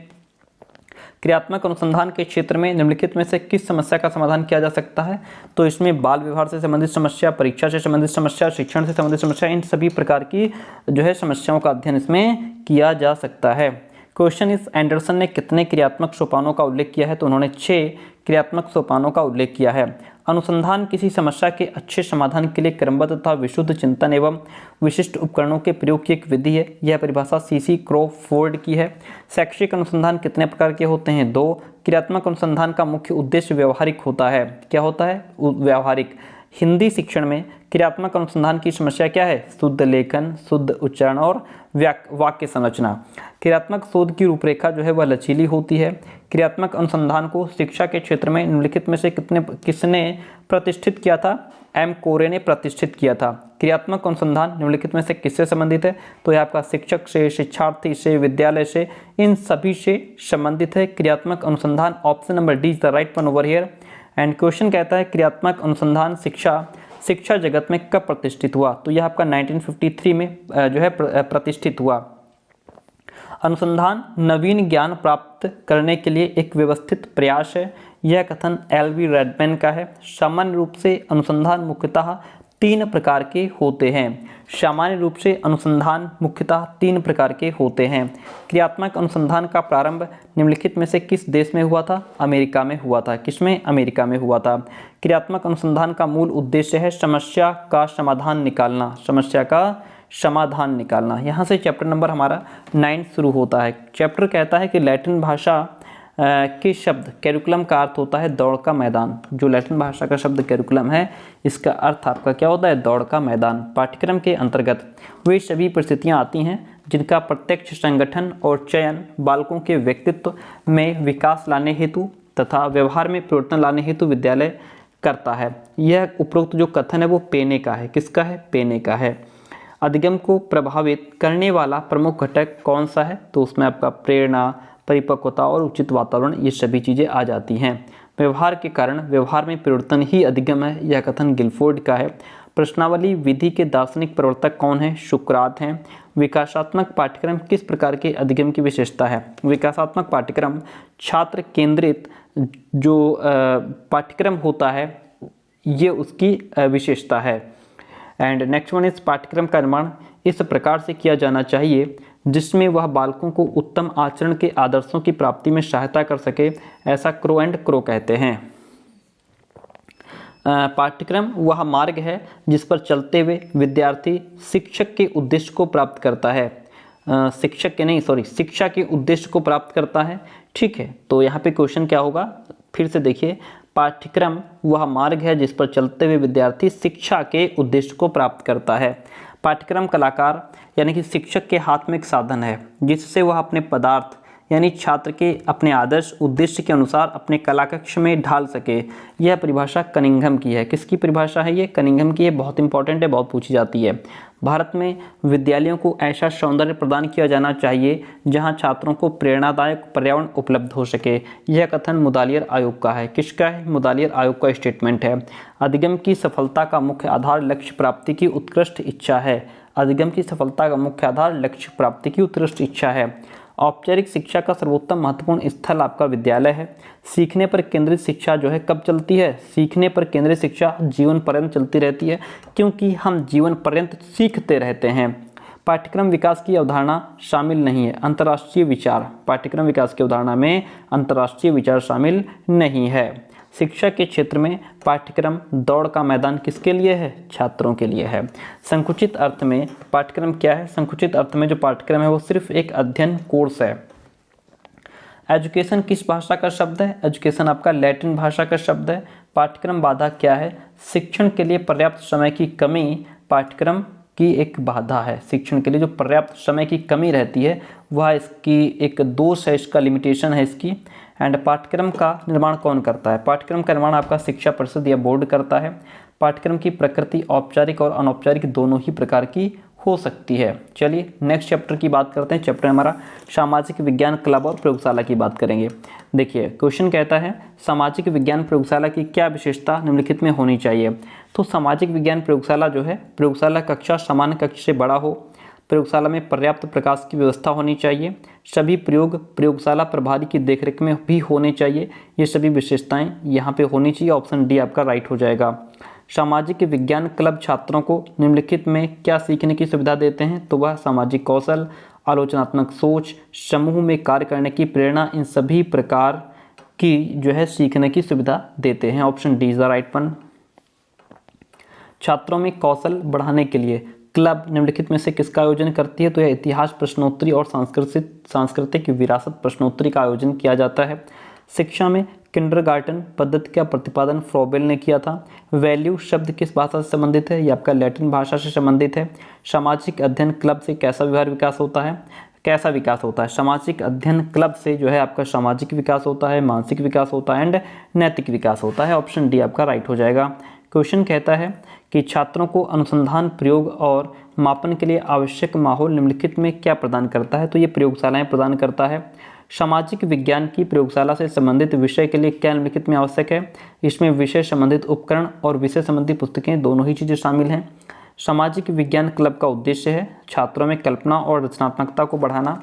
क्रियात्मक अनुसंधान के क्षेत्र में निम्नलिखित में से किस समस्या का समाधान किया जा सकता है, तो इसमें बाल व्यवहार से संबंधित समस्या, परीक्षा से संबंधित समस्या, शिक्षण से संबंधित समस्या, इन सभी प्रकार की जो है समस्याओं का अध्ययन इसमें किया जा सकता है। क्वेश्चन इस एंडरसन ने कितने क्रियात्मक सोपानों का उल्लेख किया है, तो उन्होंने 6 क्रियात्मक सोपानों का उल्लेख किया है। अनुसंधान किसी समस्या के अच्छे समाधान के लिए क्रमबद्ध तथा विशुद्ध चिंतन एवं विशिष्ट उपकरणों के प्रयोग की एक विधि है। यह परिभाषा सीसी क्रॉफोर्ड की है। शैक्षिक अनुसंधान कितने प्रकार के होते हैं, 2। क्रियात्मक अनुसंधान का मुख्य उद्देश्य व्यवहारिक होता है, क्या होता है, व्यावहारिक। हिंदी शिक्षण में क्रियात्मक अनुसंधान की समस्या क्या है? शुद्ध लेखन, शुद्ध उच्चारण और वाक्य संरचना। क्रियात्मक शोध की रूपरेखा जो है वह लचीली होती है। क्रियात्मक अनुसंधान को शिक्षा के क्षेत्र में निम्नलिखित में से किसने प्रतिष्ठित किया था? एम कोरे ने प्रतिष्ठित किया था। क्रियात्मक अनुसंधान निम्नलिखित में से किससे संबंधित है? तो यह आपका शिक्षक से, शिक्षार्थी से, विद्यालय से, इन सभी से संबंधित है क्रियात्मक अनुसंधान। Option number D is the right one over here. And question कहता है क्रियात्मक अनुसंधान शिक्षा जगत में कब प्रतिष्ठित हुआ? तो यह आपका 1953 में जो है प्रतिष्ठित हुआ। अनुसंधान नवीन ज्ञान प्राप्त करने के लिए एक व्यवस्थित प्रयास है, यह कथन एलवी रेडमैन का है। सामान्य रूप से अनुसंधान मुख्यतः 3 प्रकार के होते हैं। सामान्य रूप से अनुसंधान मुख्यतः 3 प्रकार के होते हैं। क्रियात्मक अनुसंधान का प्रारंभ निम्नलिखित में से किस देश में हुआ था? अमेरिका में हुआ था। किसमें? अमेरिका में हुआ था। क्रियात्मक अनुसंधान का मूल उद्देश्य है समस्या का समाधान निकालना। समस्या का समाधान निकालना। यहाँ से चैप्टर नंबर हमारा 9 शुरू होता है। चैप्टर कहता है कि लैटिन भाषा के शब्द कैरिकुलम का अर्थ होता है दौड़ का मैदान। जो लैटिन भाषा का शब्द कैरिकुलम है, इसका अर्थ आपका क्या होता है? दौड़ का मैदान। पाठ्यक्रम के अंतर्गत वे सभी परिस्थितियां आती हैं जिनका प्रत्यक्ष संगठन और चयन बालकों के व्यक्तित्व में विकास लाने हेतु तथा व्यवहार में परिवर्तन लाने हेतु विद्यालय करता है। यह उपरोक्त जो कथन है वो पेने का है। किसका है? पेने का है। अधिगम को प्रभावित करने वाला प्रमुख घटक कौन सा है? तो उसमें आपका प्रेरणा, परिपक्वता और उचित वातावरण, ये सभी चीज़ें आ जाती हैं। व्यवहार के कारण व्यवहार में परिवर्तन ही अधिगम है, यह कथन गिलफोर्ड का है। प्रश्नावली विधि के दार्शनिक प्रवर्तक कौन है? सुकरात हैं। विकासात्मक पाठ्यक्रम किस प्रकार के अधिगम की विशेषता है? विकासात्मक पाठ्यक्रम छात्र केंद्रित जो पाठ्यक्रम होता है, ये उसकी विशेषता है। एंड नेक्स्ट वन इज पाठ्यक्रम का निर्माण इस प्रकार से किया जाना चाहिए जिसमें वह बालकों को उत्तम आचरण के आदर्शों की प्राप्ति में सहायता कर सके, ऐसा क्रो एंड क्रो कहते हैं। पाठ्यक्रम वह मार्ग है जिस पर चलते हुए विद्यार्थी शिक्षक के उद्देश्य को प्राप्त करता है। शिक्षा के उद्देश्य को प्राप्त करता है। ठीक है, तो यहाँ पे क्वेश्चन क्या होगा? फिर से देखिए, पाठ्यक्रम वह मार्ग है जिस पर चलते हुए विद्यार्थी शिक्षा के उद्देश्य को प्राप्त करता है। पाठ्यक्रम कलाकार यानी कि शिक्षक के हाथ में एक साधन है जिससे वह अपने पदार्थ यानी छात्र के अपने आदर्श उद्देश्य के अनुसार अपने कला कक्ष में ढाल सके। यह परिभाषा कनिंघम की है। किसकी परिभाषा है ये? कनिंघम की है। बहुत इंपॉर्टेंट है, बहुत पूछी जाती है। भारत में विद्यालयों को ऐसा सौंदर्य प्रदान किया जाना चाहिए जहां छात्रों को प्रेरणादायक पर्यावरण उपलब्ध हो सके। यह कथन मुदालियर आयोग का है। किसका है? मुदालियर आयोग का स्टेटमेंट है। अधिगम की सफलता का मुख्य आधार लक्ष्य प्राप्ति की उत्कृष्ट इच्छा है। अधिगम की सफलता का मुख्य आधार लक्ष्य प्राप्ति की उत्कृष्ट इच्छा है। औपचारिक शिक्षा का सर्वोत्तम महत्वपूर्ण स्थल आपका विद्यालय है। सीखने पर केंद्रित शिक्षा जो है कब चलती है? सीखने पर केंद्रित शिक्षा जीवन पर्यंत चलती रहती है, क्योंकि हम जीवन पर्यंत सीखते रहते हैं। पाठ्यक्रम विकास की अवधारणा शामिल नहीं है। अंतर्राष्ट्रीय विचार, पाठ्यक्रम विकास की अवधारणा में अंतर्राष्ट्रीय विचार शामिल नहीं है। शिक्षा के क्षेत्र में पाठ्यक्रम दौड़ का मैदान किसके लिए है? छात्रों के लिए है। संकुचित अर्थ में पाठ्यक्रम क्या है? संकुचित अर्थ में जो पाठ्यक्रम है वो सिर्फ एक अध्ययन कोर्स है। एजुकेशन किस भाषा का शब्द है? एजुकेशन आपका लैटिन भाषा का शब्द है। पाठ्यक्रम बाधा क्या है? शिक्षण के लिए पर्याप्त समय की कमी पाठ्यक्रम की एक बाधा है। शिक्षण के लिए जो पर्याप्त समय की कमी रहती है वह इसकी एक दोष है, इसका लिमिटेशन है इसकी। एंड पाठ्यक्रम का निर्माण कौन करता है? पाठ्यक्रम का निर्माण आपका शिक्षा परिषद या बोर्ड करता है। पाठ्यक्रम की प्रकृति औपचारिक और अनौपचारिक दोनों ही प्रकार की हो सकती है। चलिए नेक्स्ट चैप्टर की बात करते हैं। चैप्टर हमारा सामाजिक विज्ञान क्लब और प्रयोगशाला की बात करेंगे। देखिए क्वेश्चन कहता है सामाजिक विज्ञान प्रयोगशाला की क्या विशेषता निम्नलिखित में होनी चाहिए? तो सामाजिक विज्ञान प्रयोगशाला जो है, प्रयोगशाला कक्षा सामान्य कक्ष से बड़ा हो। प्रयोगशाला में पर्याप्त प्रकाश की व्यवस्था होनी चाहिए। सभी प्रयोग प्रयोगशाला प्रभारी की देखरेख में भी होने चाहिए। ये सभी विशेषताएं यहाँ पे होनी चाहिए। ऑप्शन डी आपका राइट हो जाएगा। सामाजिक विज्ञान क्लब छात्रों को निम्नलिखित में क्या सीखने की सुविधा देते हैं? तो वह सामाजिक कौशल, आलोचनात्मक सोच, समूह में कार्य करने की प्रेरणा, इन सभी प्रकार की जो है सीखने की सुविधा देते हैं। Option D is the right one. छात्रों में कौशल बढ़ाने के लिए क्लब निम्नलिखित में से किसका आयोजन करती है? तो यह इतिहास प्रश्नोत्तरी और सांस्कृतिक विरासत प्रश्नोत्तरी का आयोजन किया जाता है। शिक्षा में किंडरगार्टन पद्धति का प्रतिपादन फ्रोबेल ने किया था। वैल्यू शब्द किस भाषा से संबंधित है? ये आपका लैटिन भाषा से संबंधित है। सामाजिक अध्ययन क्लब से कैसा व्यवहार विकास होता है? कैसा विकास होता है? सामाजिक अध्ययन क्लब से जो है आपका सामाजिक विकास होता है, मानसिक विकास होता है एंड नैतिक विकास होता है। ऑप्शन डी आपका राइट हो जाएगा। क्वेश्चन कहता है कि छात्रों को अनुसंधान, प्रयोग और मापन के लिए आवश्यक माहौल निम्नलिखित में क्या प्रदान करता है? तो ये प्रयोगशालाएं प्रदान करता है। सामाजिक विज्ञान की प्रयोगशाला से संबंधित विषय के लिए क्या निम्नलिखित में आवश्यक है? इसमें विषय संबंधित उपकरण और विषय संबंधी पुस्तकें दोनों ही चीज़ें शामिल हैं। सामाजिक विज्ञान क्लब का उद्देश्य है छात्रों में कल्पना और रचनात्मकता को बढ़ाना,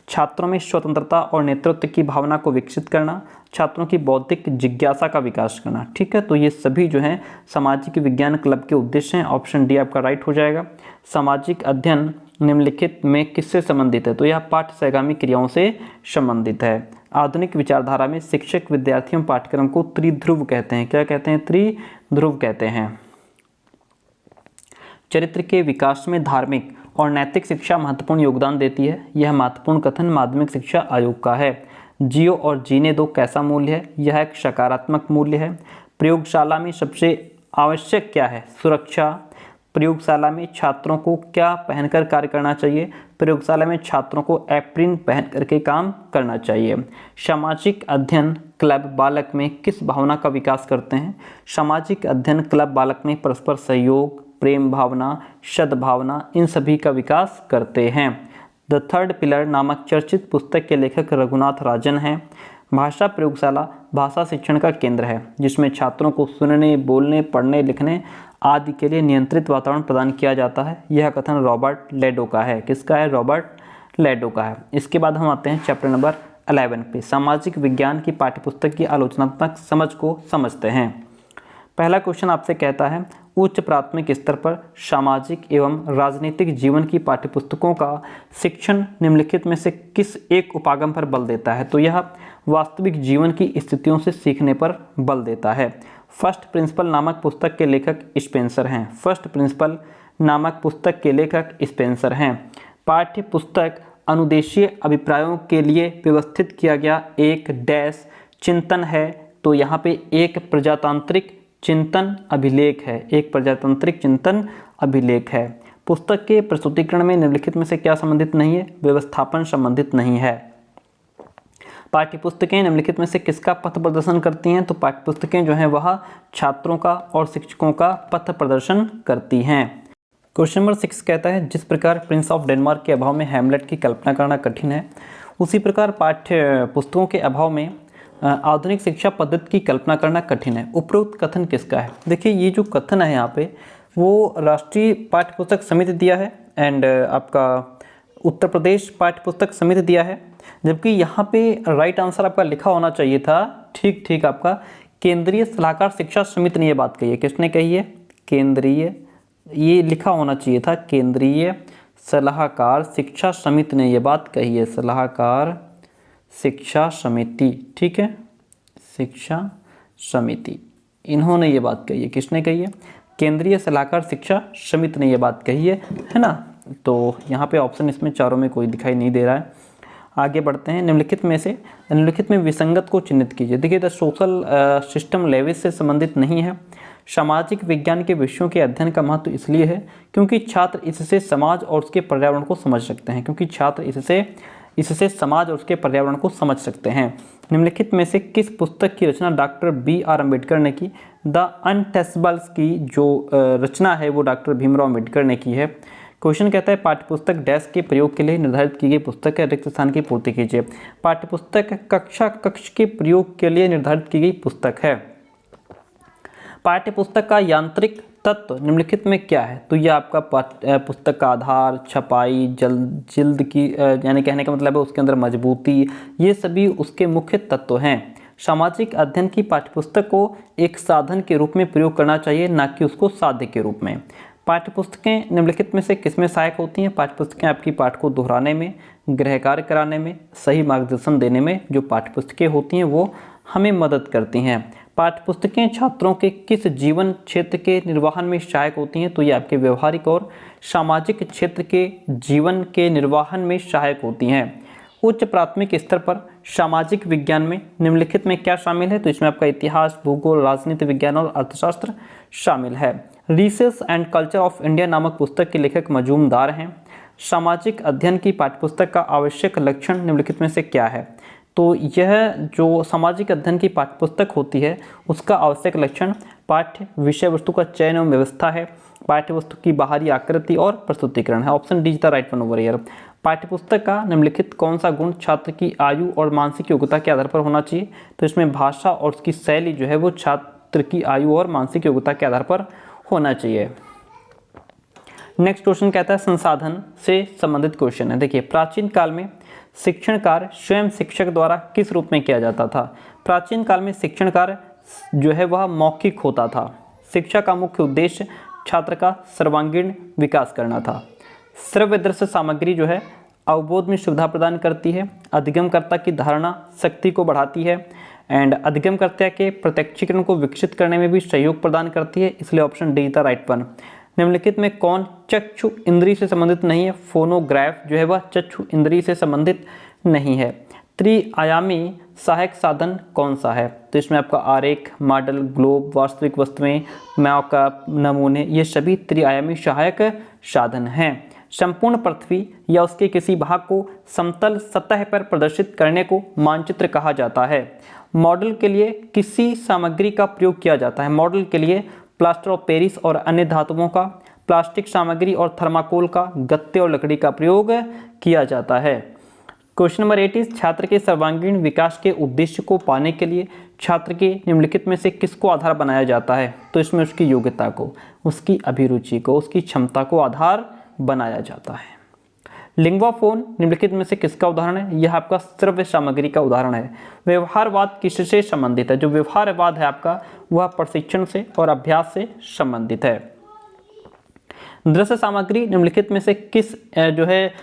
छात्रों में स्वतंत्रता और नेतृत्व की भावना को विकसित करना, छात्रों की बौद्धिक जिज्ञासा का विकास करना। ठीक है, तो ये सभी जो हैं सामाजिक विज्ञान क्लब के उद्देश्य हैं। ऑप्शन डी आपका राइट हो जाएगा। सामाजिक अध्ययन निम्नलिखित में किससे संबंधित है? तो यह पाठ्य सहगामी क्रियाओं से संबंधित है। आधुनिक विचारधारा में शिक्षक विद्यार्थियों पाठ्यक्रम को त्रिध्रुव कहते हैं। क्या कहते हैं? त्रिध्रुव कहते हैं। चरित्र के विकास में धार्मिक और नैतिक शिक्षा महत्वपूर्ण योगदान देती है। यह महत्वपूर्ण कथन माध्यमिक शिक्षा आयोग का है। जियो और जीने दो कैसा मूल्य है? यह एक सकारात्मक मूल्य है। प्रयोगशाला में सबसे आवश्यक क्या है? सुरक्षा। प्रयोगशाला में छात्रों को क्या पहनकर कार्य करना चाहिए? प्रयोगशाला में छात्रों को एप्रिन पहन करके काम करना चाहिए। सामाजिक अध्ययन क्लब बालक में किस भावना का विकास करते हैं? सामाजिक अध्ययन क्लब बालक में परस्पर सहयोग, प्रेम भावना, सद्भावना, इन सभी का विकास करते हैं। द थर्ड पिलर नामक चर्चित पुस्तक के लेखक रघुनाथ राजन हैं। भाषा प्रयोगशाला भाषा शिक्षण का केंद्र है जिसमें छात्रों को सुनने, बोलने, पढ़ने, लिखने आदि के लिए नियंत्रित वातावरण प्रदान किया जाता है। यह कथन रॉबर्ट लेडो का है। किसका है? रॉबर्ट लेडो का है। इसके बाद हम आते हैं चैप्टर नंबर 11 पे। सामाजिक विज्ञान की पाठ्यपुस्तक की आलोचनात्मक समझ को समझते हैं। पहला क्वेश्चन आपसे कहता है उच्च प्राथमिक स्तर पर सामाजिक एवं राजनीतिक जीवन की पाठ्यपुस्तकों का शिक्षण निम्नलिखित में से किस एक उपागम पर बल देता है? तो यह वास्तविक जीवन की स्थितियों से सीखने पर बल देता है। फर्स्ट प्रिंसिपल नामक पुस्तक के लेखक स्पेंसर हैं। फर्स्ट प्रिंसिपल नामक पुस्तक के लेखक स्पेंसर हैं। पाठ्य पुस्तक अनुदेशीय अभिप्रायों के लिए व्यवस्थित किया गया एक डैश चिंतन है। तो यहाँ पे एक प्रजातांत्रिक चिंतन अभिलेख है। एक प्रजातांत्रिक चिंतन अभिलेख है। पुस्तक के प्रस्तुतिकरण में निम्नलिखित में से क्या संबंधित नहीं है? व्यवस्थापन संबंधित नहीं है। पाठ्यपुस्तकें निम्नलिखित में से किसका पथ प्रदर्शन करती हैं? तो पाठ्यपुस्तकें जो हैं वह छात्रों का और शिक्षकों का पथ प्रदर्शन करती हैं। क्वेश्चन नंबर 6 कहता है जिस प्रकार प्रिंस ऑफ डेनमार्क के अभाव में हैमलेट की कल्पना करना कठिन है, उसी प्रकार पाठ्य पुस्तकों के अभाव में आधुनिक शिक्षा पद्धति की कल्पना करना कठिन है। उपरोक्त कथन किसका है? देखिए ये जो कथन है यहाँ पे वो राष्ट्रीय पाठ्य पुस्तक समिति दिया है एंड आपका उत्तर प्रदेश पाठ्य पुस्तक समिति दिया है, जबकि यहाँ पे राइट आंसर आपका लिखा होना चाहिए था ठीक आपका केंद्रीय सलाहकार शिक्षा समिति ने ये बात कही है। किसने कही है? केंद्रीय, ये लिखा होना चाहिए था केंद्रीय सलाहकार शिक्षा समिति ने ये बात कही है। सलाहकार शिक्षा समिति, ठीक है, शिक्षा समिति, इन्होंने ये बात कही है। किसने कही है? केंद्रीय सलाहकार शिक्षा समिति ने ये बात कही है ना। तो यहाँ पे ऑप्शन इसमें चारों में कोई दिखाई नहीं दे रहा है। आगे बढ़ते हैं। निम्नलिखित में विसंगत को चिन्हित कीजिए। देखिए द सोशल सिस्टम लेविस से संबंधित नहीं है। सामाजिक विज्ञान के विषयों के अध्ययन का महत्व इसलिए है क्योंकि छात्र इससे समाज और उसके पर्यावरण को समझ सकते हैं। इससे समाज और उसके पर्यावरण को समझ सकते हैं। निम्नलिखित में से किस पुस्तक की रचना डॉक्टर B.R. अम्बेडकर ने की? द अनटचेबल्स की जो रचना है वो डॉक्टर भीमराव अम्बेडकर ने की है। क्वेश्चन कहता है पाठ्यपुस्तक डैश के प्रयोग के लिए निर्धारित की गई पुस्तक है, रिक्त स्थान की पूर्ति कीजिए। पाठ्यपुस्तक कक्ष के प्रयोग के लिए निर्धारित की गई पुस्तक है। पाठ्यपुस्तक का यांत्रिक तत्व निम्नलिखित में क्या है? तो यह आपका पुस्तक का आधार, छपाई, जिल्द की यानी कहने का मतलब है उसके अंदर मजबूती, ये सभी उसके मुख्य तत्व हैं। सामाजिक अध्ययन की पाठ्यपुस्तक को एक साधन के रूप में प्रयोग करना चाहिए, ना कि उसको साध्य के रूप में। पाठ्यपुस्तकें निम्नलिखित में से किसमें सहायक होती हैं? पाठ्यपुस्तकें आपकी पाठ को दोहराने में, गृह कार्य कराने में, सही मार्गदर्शन देने में जो पाठ्यपुस्तकें होती हैं वो हमें मदद करती हैं। पाठ्यपुस्तकें छात्रों के किस जीवन क्षेत्र के निर्वहन में सहायक होती हैं? तो ये आपके व्यवहारिक और सामाजिक क्षेत्र के जीवन के निर्वहन में सहायक होती हैं। उच्च प्राथमिक स्तर पर सामाजिक विज्ञान में निम्नलिखित में क्या शामिल है? तो इसमें आपका इतिहास, भूगोल, राजनीति विज्ञान और अर्थशास्त्र शामिल है। Research and culture of India नामक पुस्तक के लेखक मजूमदार हैं। सामाजिक अध्ययन की पाठ्यपुस्तक का आवश्यक लक्षण निम्नलिखित में से क्या है? तो यह जो सामाजिक अध्ययन की पाठ्यपुस्तक होती है उसका आवश्यक लक्षण पाठ्य विषय वस्तु का चयन एवं व्यवस्था है, पाठ्य वस्तु की बाहरी आकृति और प्रस्तुतिकरण है। Option D is the right one over here. पाठ्यपुस्तक का निम्नलिखित कौन सा गुण छात्र की आयु और मानसिक योग्यता के आधार पर होना चाहिए? तो इसमें भाषा और उसकी शैली जो है वो छात्र की आयु और मानसिक योग्यता के आधार पर होना चाहिए। नेक्स्ट क्वेश्चन कहता है संसाधन से संबंधित क्वेश्चन है। देखिए, प्राचीन काल में शिक्षण कार्य स्वयं शिक्षक द्वारा किस रूप में किया जाता था? प्राचीन काल में शिक्षण कार्य जो है वह मौखिक होता था। शिक्षा का मुख्य उद्देश्य छात्र का सर्वांगीण विकास करना था। श्रव्य दृश्य सामग्री जो है अवबोध में सुविधा प्रदान करती है, अधिगमकर्ता की धारणा शक्ति को बढ़ाती है एंड अधिगमकर्ता के प्रत्यक्षीकरण को विकसित करने में भी सहयोग प्रदान करती है, इसलिए option D is the right one. निम्नलिखित में कौन चक्षु इंद्रिय से संबंधित नहीं है? फोनोग्राफ जो है वह चक्षु इंद्रिय से संबंधित नहीं है। त्रिआयामी सहायक साधन कौन सा है? तो इसमें आपका आरेख, मॉडल, ग्लोब, वास्तविक वस्तुएं, मैप, नमूने, ये सभी त्रिआयामी सहायक साधन हैं। संपूर्ण पृथ्वी या उसके किसी भाग को समतल सतह पर प्रदर्शित करने को मानचित्र कहा जाता है। मॉडल के लिए किसी सामग्री का प्रयोग किया जाता है? मॉडल के लिए प्लास्टर ऑफ पेरिस और अन्य धातुओं का, प्लास्टिक सामग्री और थर्माकोल का, गत्ते और लकड़ी का प्रयोग किया जाता है। क्वेश्चन नंबर 8 छात्र के सर्वांगीण विकास के उद्देश्य को पाने के लिए छात्र के निम्नलिखित में से किसको आधार बनाया जाता है? तो इसमें उसकी योग्यता को, उसकी अभिरुचि को, उसकी क्षमता को आधार बनाया जाता है। लिंग्वा फोन निम्नलिखित में से किसका उदाहरण है? यह आपका श्रव्य सामग्री का उदाहरण है। व्यवहारवाद किससे संबंधित है? जो व्यवहारवाद है आपका वह प्रशिक्षण से और अभ्यास से संबंधित है। दृश्य सामग्री निम्नलिखित में से किस जो है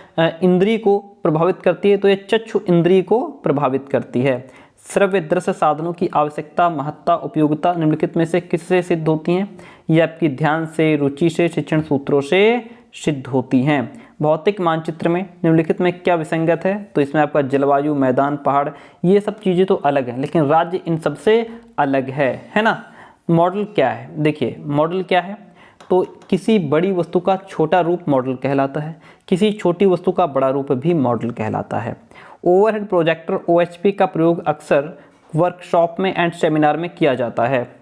इंद्रिय को प्रभावित करती है? तो ये चक्षु इंद्रिय को प्रभावित करती है। श्रव्य दृश्य साधनों की आवश्यकता, महत्ता, उपयोगिता निम्नलिखित में से किससे सिद्ध होती हैं? ये आपकी ध्यान से, रुचि से, शिक्षण सूत्रों से सिद्ध होती हैं। भौतिक मानचित्र में निम्नलिखित में क्या विसंगत है? तो इसमें आपका जलवायु, मैदान, पहाड़, ये सब चीज़ें तो अलग हैं, लेकिन राज्य इन सबसे अलग है ना। मॉडल क्या है? देखिए, मॉडल क्या है? तो किसी बड़ी वस्तु का छोटा रूप मॉडल कहलाता है, किसी छोटी वस्तु का बड़ा रूप भी मॉडल कहलाता है। ओवरहेड प्रोजेक्टर OHP का प्रयोग अक्सर वर्कशॉप में एंड सेमिनार में किया जाता है।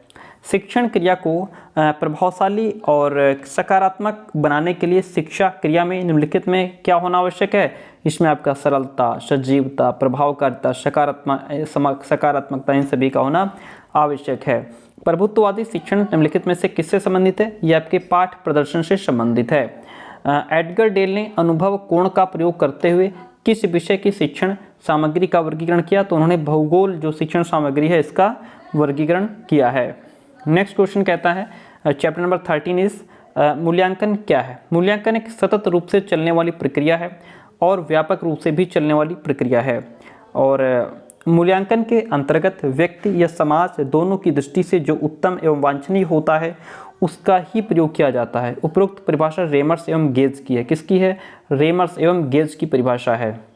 शिक्षण क्रिया को प्रभावशाली और सकारात्मक बनाने के लिए शिक्षा क्रिया में निम्नलिखित में क्या होना आवश्यक है? इसमें आपका सरलता, सजीवता, प्रभावकारिता, सकारात्मकता इन सभी का होना आवश्यक है। प्रभुत्ववादी शिक्षण निम्नलिखित में से किससे संबंधित है? यह आपके पाठ प्रदर्शन से संबंधित है। एडगर डेल ने अनुभव कोण का प्रयोग करते हुए किस विषय की शिक्षण सामग्री का वर्गीकरण किया? तो उन्होंने भूगोल जो शिक्षण सामग्री है इसका वर्गीकरण किया है। नेक्स्ट क्वेश्चन कहता है चैप्टर नंबर 13 मूल्यांकन क्या है? मूल्यांकन एक सतत रूप से चलने वाली प्रक्रिया है और व्यापक रूप से भी चलने वाली प्रक्रिया है, और मूल्यांकन के अंतर्गत व्यक्ति या समाज दोनों की दृष्टि से जो उत्तम एवं वांछनीय होता है उसका ही प्रयोग किया जाता है। उपरोक्त परिभाषा रेमर्स एवं गेज की है। किसकी है? रेमर्स एवं गेज की परिभाषा है।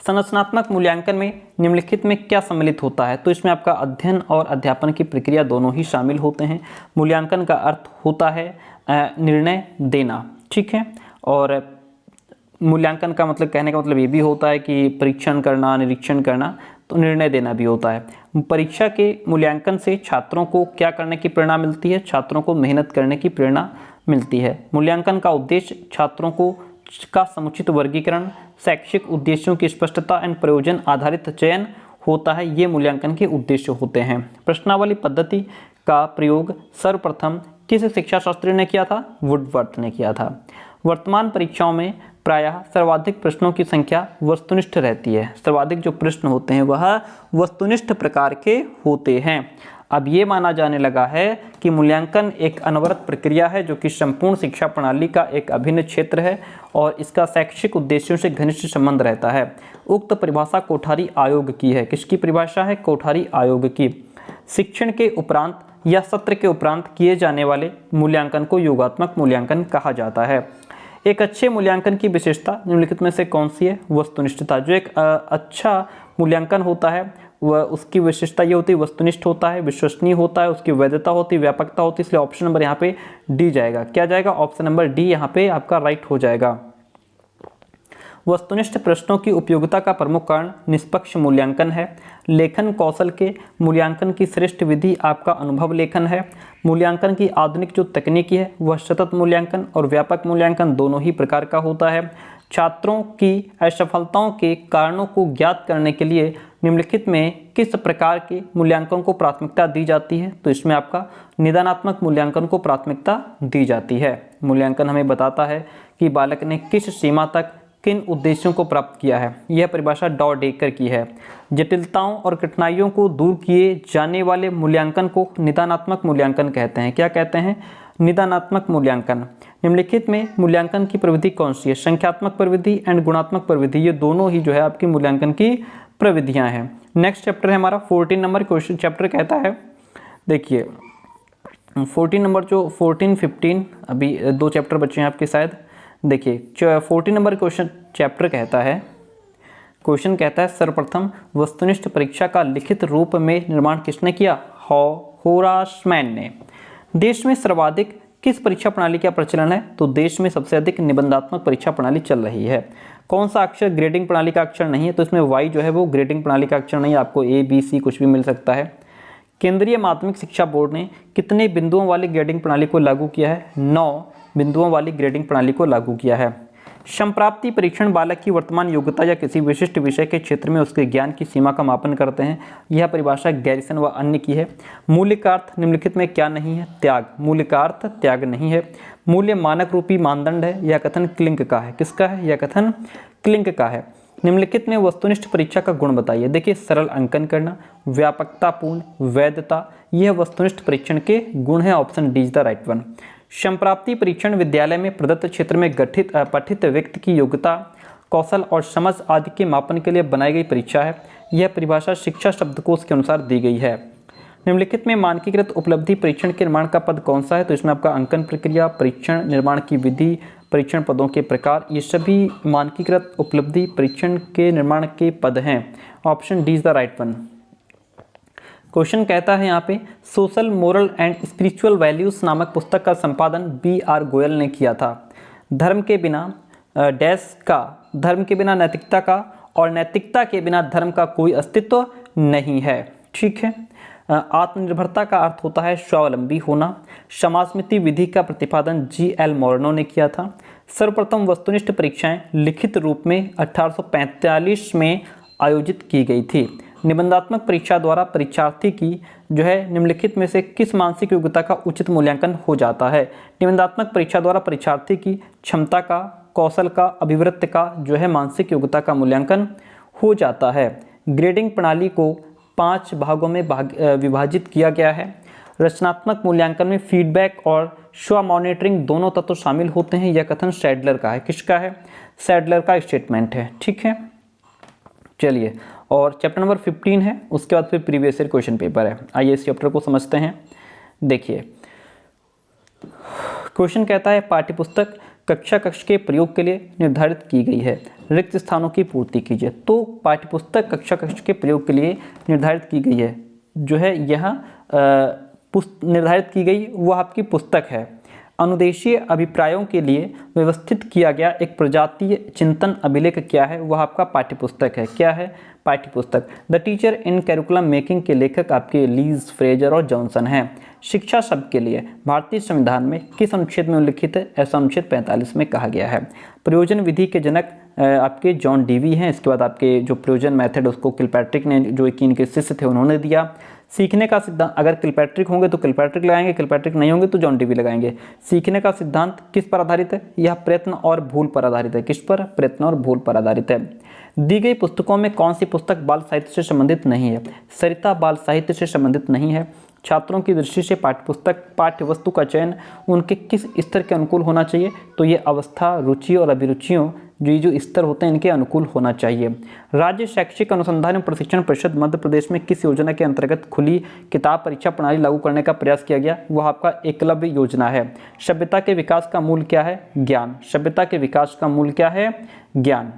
संरचनात्मक मूल्यांकन में निम्नलिखित में क्या सम्मिलित होता है? तो इसमें आपका अध्ययन और अध्यापन की प्रक्रिया दोनों ही शामिल होते हैं। मूल्यांकन का अर्थ होता है निर्णय देना, ठीक है, और मूल्यांकन का मतलब, कहने का मतलब ये भी होता है कि परीक्षण करना, निरीक्षण करना, तो निर्णय देना भी होता है। परीक्षा के मूल्यांकन से छात्रों को क्या करने की प्रेरणा मिलती है? छात्रों को मेहनत करने की प्रेरणा मिलती है। मूल्यांकन का उद्देश्य छात्रों को का समुचित वर्गीकरण, शैक्षिक उद्देश्यों की स्पष्टता एवं प्रयोजन आधारित चयन होता है। ये मूल्यांकन के उद्देश्य होते हैं। प्रश्नावली पद्धति का प्रयोग सर्वप्रथम किस शिक्षा शास्त्री ने किया था? वुडवर्थ ने किया था। वर्तमान परीक्षाओं में प्रायः सर्वाधिक प्रश्नों की संख्या वस्तुनिष्ठ रहती है। सर्वाधिक जो प्रश्न होते हैं वह वस्तुनिष्ठ प्रकार के होते हैं। अब ये माना जाने लगा है कि मूल्यांकन एक अनवरत प्रक्रिया है जो कि संपूर्ण शिक्षा प्रणाली का एक अभिन्न क्षेत्र है और इसका शैक्षिक उद्देश्यों से घनिष्ठ संबंध रहता है। उक्त परिभाषा कोठारी आयोग की है। किसकी परिभाषा है? कोठारी आयोग की। शिक्षण के उपरांत या सत्र के उपरांत किए जाने वाले मूल्यांकन को योगात्मक मूल्यांकन कहा जाता है। एक अच्छे मूल्यांकन की विशेषता निम्नलिखित में से कौन सी है? वस्तुनिष्ठता। जो एक अच्छा मूल्यांकन होता है वह उसकी विशेषता ये होती है वस्तुनिष्ठ होता है, विश्वसनीय होता है, उसकी वैधता होती है, व्यापकता होती है, इसलिए ऑप्शन नंबर यहाँ पे डी जाएगा। क्या जाएगा? ऑप्शन नंबर डी यहाँ पे आपका राइट हो जाएगा। वस्तुनिष्ठ प्रश्नों की उपयोगिता का प्रमुख कारण निष्पक्ष मूल्यांकन है। लेखन कौशल के मूल्यांकन की श्रेष्ठ विधि आपका अनुभव लेखन है। मूल्यांकन की आधुनिक जो तकनीकी है वह सतत मूल्यांकन और व्यापक मूल्यांकन दोनों ही प्रकार का होता है। छात्रों की असफलताओं के कारणों को ज्ञात करने के लिए निम्नलिखित में किस प्रकार के मूल्यांकन को प्राथमिकता दी जाती है? तो इसमें आपका निदानात्मक मूल्यांकन को प्राथमिकता दी जाती है। मूल्यांकन हमें बताता है कि बालक ने किस सीमा तक किन उद्देश्यों को प्राप्त किया है। यह परिभाषा डॉडेकर की है। जटिलताओं और कठिनाइयों को दूर किए जाने वाले मूल्यांकन को निदानात्मक मूल्यांकन कहते हैं। क्या कहते हैं? निदानात्मक मूल्यांकन। निम्नलिखित में मूल्यांकन की प्रविधि कौन सी है? संख्यात्मक प्रविधि एंड गुणात्मक प्रविधि, ये दोनों ही जो है आपकी मूल्यांकन की प्रविधियां हैं। नेक्स्ट चैप्टर है हमारा 14 नंबर क्वेश्चन। चैप्टर कहता है, देखिए 14 नंबर जो 14, 15 अभी 2 चैप्टर बचे हैं आपके शायद। देखिए 14 नंबर क्वेश्चन चैप्टर कहता है, क्वेश्चन कहता है सर्वप्रथम वस्तुनिष्ठ परीक्षा का लिखित रूप में निर्माण किसने किया? होरास मैन ने। देश में सर्वाधिक किस परीक्षा प्रणाली का प्रचलन है? तो देश में सबसे अधिक निबंधात्मक परीक्षा प्रणाली चल रही है। कौन सा अक्षर ग्रेडिंग प्रणाली का अक्षर नहीं है? तो इसमें वाई जो है वो ग्रेडिंग प्रणाली का अक्षर नहीं है, आपको ए बी सी कुछ भी मिल सकता है। केंद्रीय माध्यमिक शिक्षा बोर्ड ने कितने बिंदुओं वाली ग्रेडिंग प्रणाली को लागू किया है? 9 बिंदुओं वाली ग्रेडिंग प्रणाली को लागू किया है। संप्राप्ति परीक्षण बालक की वर्तमान योग्यता या किसी विशिष्ट विषय के क्षेत्र में उसके ज्ञान की सीमा का मापन करते हैं। यह परिभाषा गैरिसन व अन्य की है। मूल्य का अर्थ निम्नलिखित में क्या नहीं है? त्याग। मूल्य का अर्थ त्याग नहीं है। मूल्य मानक रूपी मानदंड है। यह कथन क्लिंक का है। किसका है? यह कथन क्लिंक का है। निम्नलिखित में वस्तुनिष्ठ परीक्षा का गुण बताइए। देखिए सरल अंकन करना, व्यापकतापूर्ण, वैधता, यह वस्तुनिष्ठ परीक्षण के गुण है। Option D is the right one. संप्राप्ति परीक्षण विद्यालय में प्रदत्त क्षेत्र में गठित पठित व्यक्ति की योग्यता, कौशल और समझ आदि के मापन के लिए बनाई गई परीक्षा है। यह परिभाषा शिक्षा शब्दकोश के अनुसार दी गई है। निम्नलिखित में मानकीकृत उपलब्धि परीक्षण के निर्माण का पद कौन सा है? तो इसमें आपका अंकन प्रक्रिया, परीक्षण, निर्माण की विधि, परीक्षण पदों के प्रकार, ये सभी मानकीकृत उपलब्धि परीक्षण के निर्माण के पद हैं। Option D is the right one. Question कहता है यहाँ पे social, moral and spiritual values नामक पुस्तक का संपादन B.R. गोयल ने किया था। धर्म के बिना डैश का, धर्म के बिना नैतिकता का, और नैतिकता के बिना धर्म का कोई अस्तित्व नहीं है। ठीक है। आत्मनिर्भरता का अर्थ होता है स्वावलंबी होना। समाजमिति विधि का प्रतिपादन G.L. मोरनो ने किया था। सर्वप्रथम वस्तुनिष्ठ परीक्षाएं लिखित रूप में 1845 में आयोजित की गई थी। निबंधात्मक परीक्षा द्वारा परीक्षार्थी की जो है निम्नलिखित में से किस मानसिक योग्यता का उचित मूल्यांकन हो जाता है? निबंधात्मक परीक्षा द्वारा परीक्षार्थी की क्षमता का, कौशल का, अभिवृत्ति का जो है मानसिक योग्यता का मूल्यांकन हो जाता है। ग्रेडिंग प्रणाली को 5 भागों में विभाजित किया गया है। रचनात्मक मूल्यांकन में फीडबैक और स्व मॉनिटरिंग दोनों तत्व शामिल होते हैं। यह कथन सैडलर का है। किसका है? सैडलर का स्टेटमेंट है। ठीक है, चलिए, और चैप्टर नंबर 15 है, उसके बाद फिर प्रीवियस ईयर क्वेश्चन पेपर है। आइए इस चैप्टर को समझते हैं। देखिए क्वेश्चन कहता है पाठ्यपुस्तक कक्षा कक्ष के प्रयोग के लिए निर्धारित की गई है, रिक्त स्थानों की पूर्ति कीजिए। तो पाठ्यपुस्तक कक्षा कक्ष के प्रयोग के लिए निर्धारित की गई है, जो है यह निर्धारित की गई वह आपकी पुस्तक है। अनुदेशीय अभिप्रायों के लिए व्यवस्थित किया गया एक प्रजातीय चिंतन अभिलेख क्या है? वह आपका पाठ्यपुस्तक है। क्या है? पाठ्यपुस्तक। The teacher in curriculum making के लेखक आपके लीज, फ्रेजर और जॉनसन हैं। शिक्षा शब्द के लिए भारतीय संविधान में किस अनुच्छेद में उल्लिखित है? ऐसा अनुच्छेद 45 में कहा गया है। प्रयोजन विधि के जनक आपके जॉन डीवी हैं। इसके बाद आपके जो प्रयोजन मेथड उसको किलपैट्रिक ने, जो कि इनके शिष्य थे, उन्होंने दिया। सीखने का सिद्धांत, अगर किलपैट्रिक होंगे तो किलपैट्रिक लगाएंगे, किलपैट्रिक नहीं होंगे तो जॉन डीवी लगाएंगे। सीखने का सिद्धांत किस पर आधारित है? यह प्रयत्न और भूल पर आधारित है। किस पर? प्रयत्न और भूल पर आधारित है। दी गई पुस्तकों में कौन सी पुस्तक बाल साहित्य से संबंधित नहीं है? सरिता बाल साहित्य से संबंधित नहीं है। छात्रों की दृष्टि से पाठ्य वस्तु का चयन उनके किस स्तर के अनुकूल होना चाहिए? तो ये अवस्था, रुचि और अभिरुचियों जो स्तर होते हैं इनके अनुकूल होना चाहिए। राज्य शैक्षिक अनुसंधान एवं प्रशिक्षण परिषद मध्य प्रदेश में किस योजना के अंतर्गत खुली किताब परीक्षा प्रणाली लागू करने का प्रयास किया गया? वह आपका एकलव्य योजना है। सभ्यता के विकास का मूल क्या है? ज्ञान। सभ्यता के विकास का मूल क्या है? ज्ञान।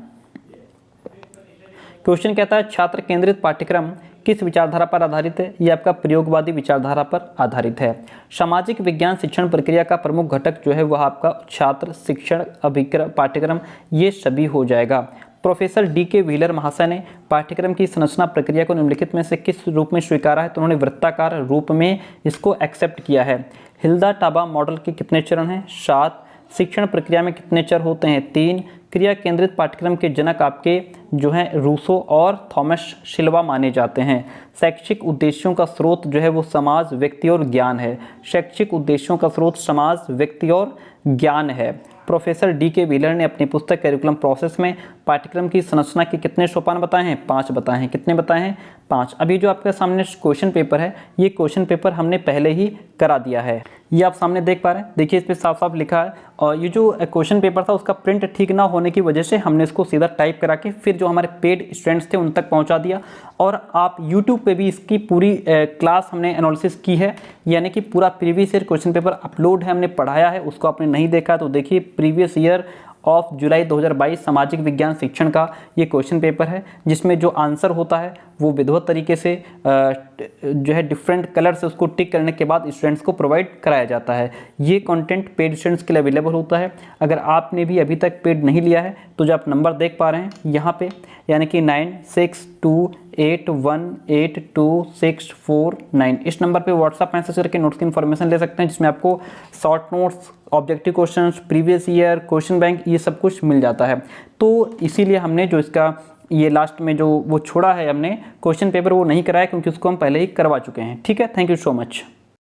क्वेश्चन कहता है छात्र केंद्रित पाठ्यक्रम किस विचारधारा पर आधारित है? ये आपका प्रयोगवादी विचारधारा पर आधारित है। सामाजिक विज्ञान शिक्षण प्रक्रिया का प्रमुख घटक जो है वह आपका छात्र शिक्षण अभिक्रम पाठ्यक्रम ये सभी हो जाएगा। Professor D.K. व्हीलर महाशय ने पाठ्यक्रम की संरचना प्रक्रिया को निम्नलिखित में से किस रूप में स्वीकारा है? तो उन्होंने वृत्ताकार रूप में इसको एक्सेप्ट किया है। हिल्दा टाबा मॉडल के कितने चरण हैं? 7। शिक्षण प्रक्रिया में कितने चर होते हैं? 3। क्रिया केंद्रित पाठ्यक्रम के जनक आपके जो हैं रूसो और थॉमस सिल्वा माने जाते हैं। शैक्षिक उद्देश्यों का स्रोत जो है वो समाज, व्यक्ति और ज्ञान है। शैक्षिक उद्देश्यों का स्रोत समाज, व्यक्ति और ज्ञान है। Professor D.K. व्हीलर ने अपनी पुस्तक करिकुलम प्रोसेस में पाठ्यक्रम की संरचना के कितने सोपान बताए हैं? 5 बताए हैं। कितने बताए हैं? 5। अभी जो आपके सामने क्वेश्चन पेपर है ये क्वेश्चन पेपर हमने पहले ही करा दिया है। ये आप सामने देख पा रहे हैं, देखिए इस पे साफ साफ लिखा है। और ये जो क्वेश्चन पेपर था उसका प्रिंट ठीक ना होने की वजह से हमने इसको सीधा टाइप करा के फिर जो हमारे पेड स्टूडेंट्स थे उन तक पहुंचा दिया। और आप यूट्यूब पे भी इसकी पूरी क्लास हमने एनालिसिस की है, यानी कि पूरा previous year question paper upload है, हमने पढ़ाया है। उसको आपने नहीं देखा तो देखिए, प्रीवियस ईयर ऑफ जुलाई 2022 सामाजिक विज्ञान शिक्षण का ये क्वेश्चन पेपर है, जिसमें जो आंसर होता है वो विधिवत तरीके से जो है डिफरेंट कलर से उसको टिक करने के बाद स्टूडेंट्स को प्रोवाइड कराया जाता है। ये कंटेंट पेड स्टूडेंट्स के लिए अवेलेबल होता है। अगर आपने भी अभी तक पेड नहीं लिया है तो जो आप नंबर देख पा रहे हैं यहाँ पे, यानी कि 9628182649, इस नंबर पे व्हाट्सएप मैसेज करके नोट्स की इन्फॉर्मेशन ले सकते हैं, जिसमें आपको short notes, objective questions, previous year question bank ये सब कुछ मिल जाता है। तो इसीलिए हमने जो इसका ये लास्ट में जो वो छोड़ा है हमने क्वेश्चन पेपर वो नहीं कराया, क्योंकि उसको हम पहले ही करवा चुके हैं। ठीक है, थैंक यू सो मच।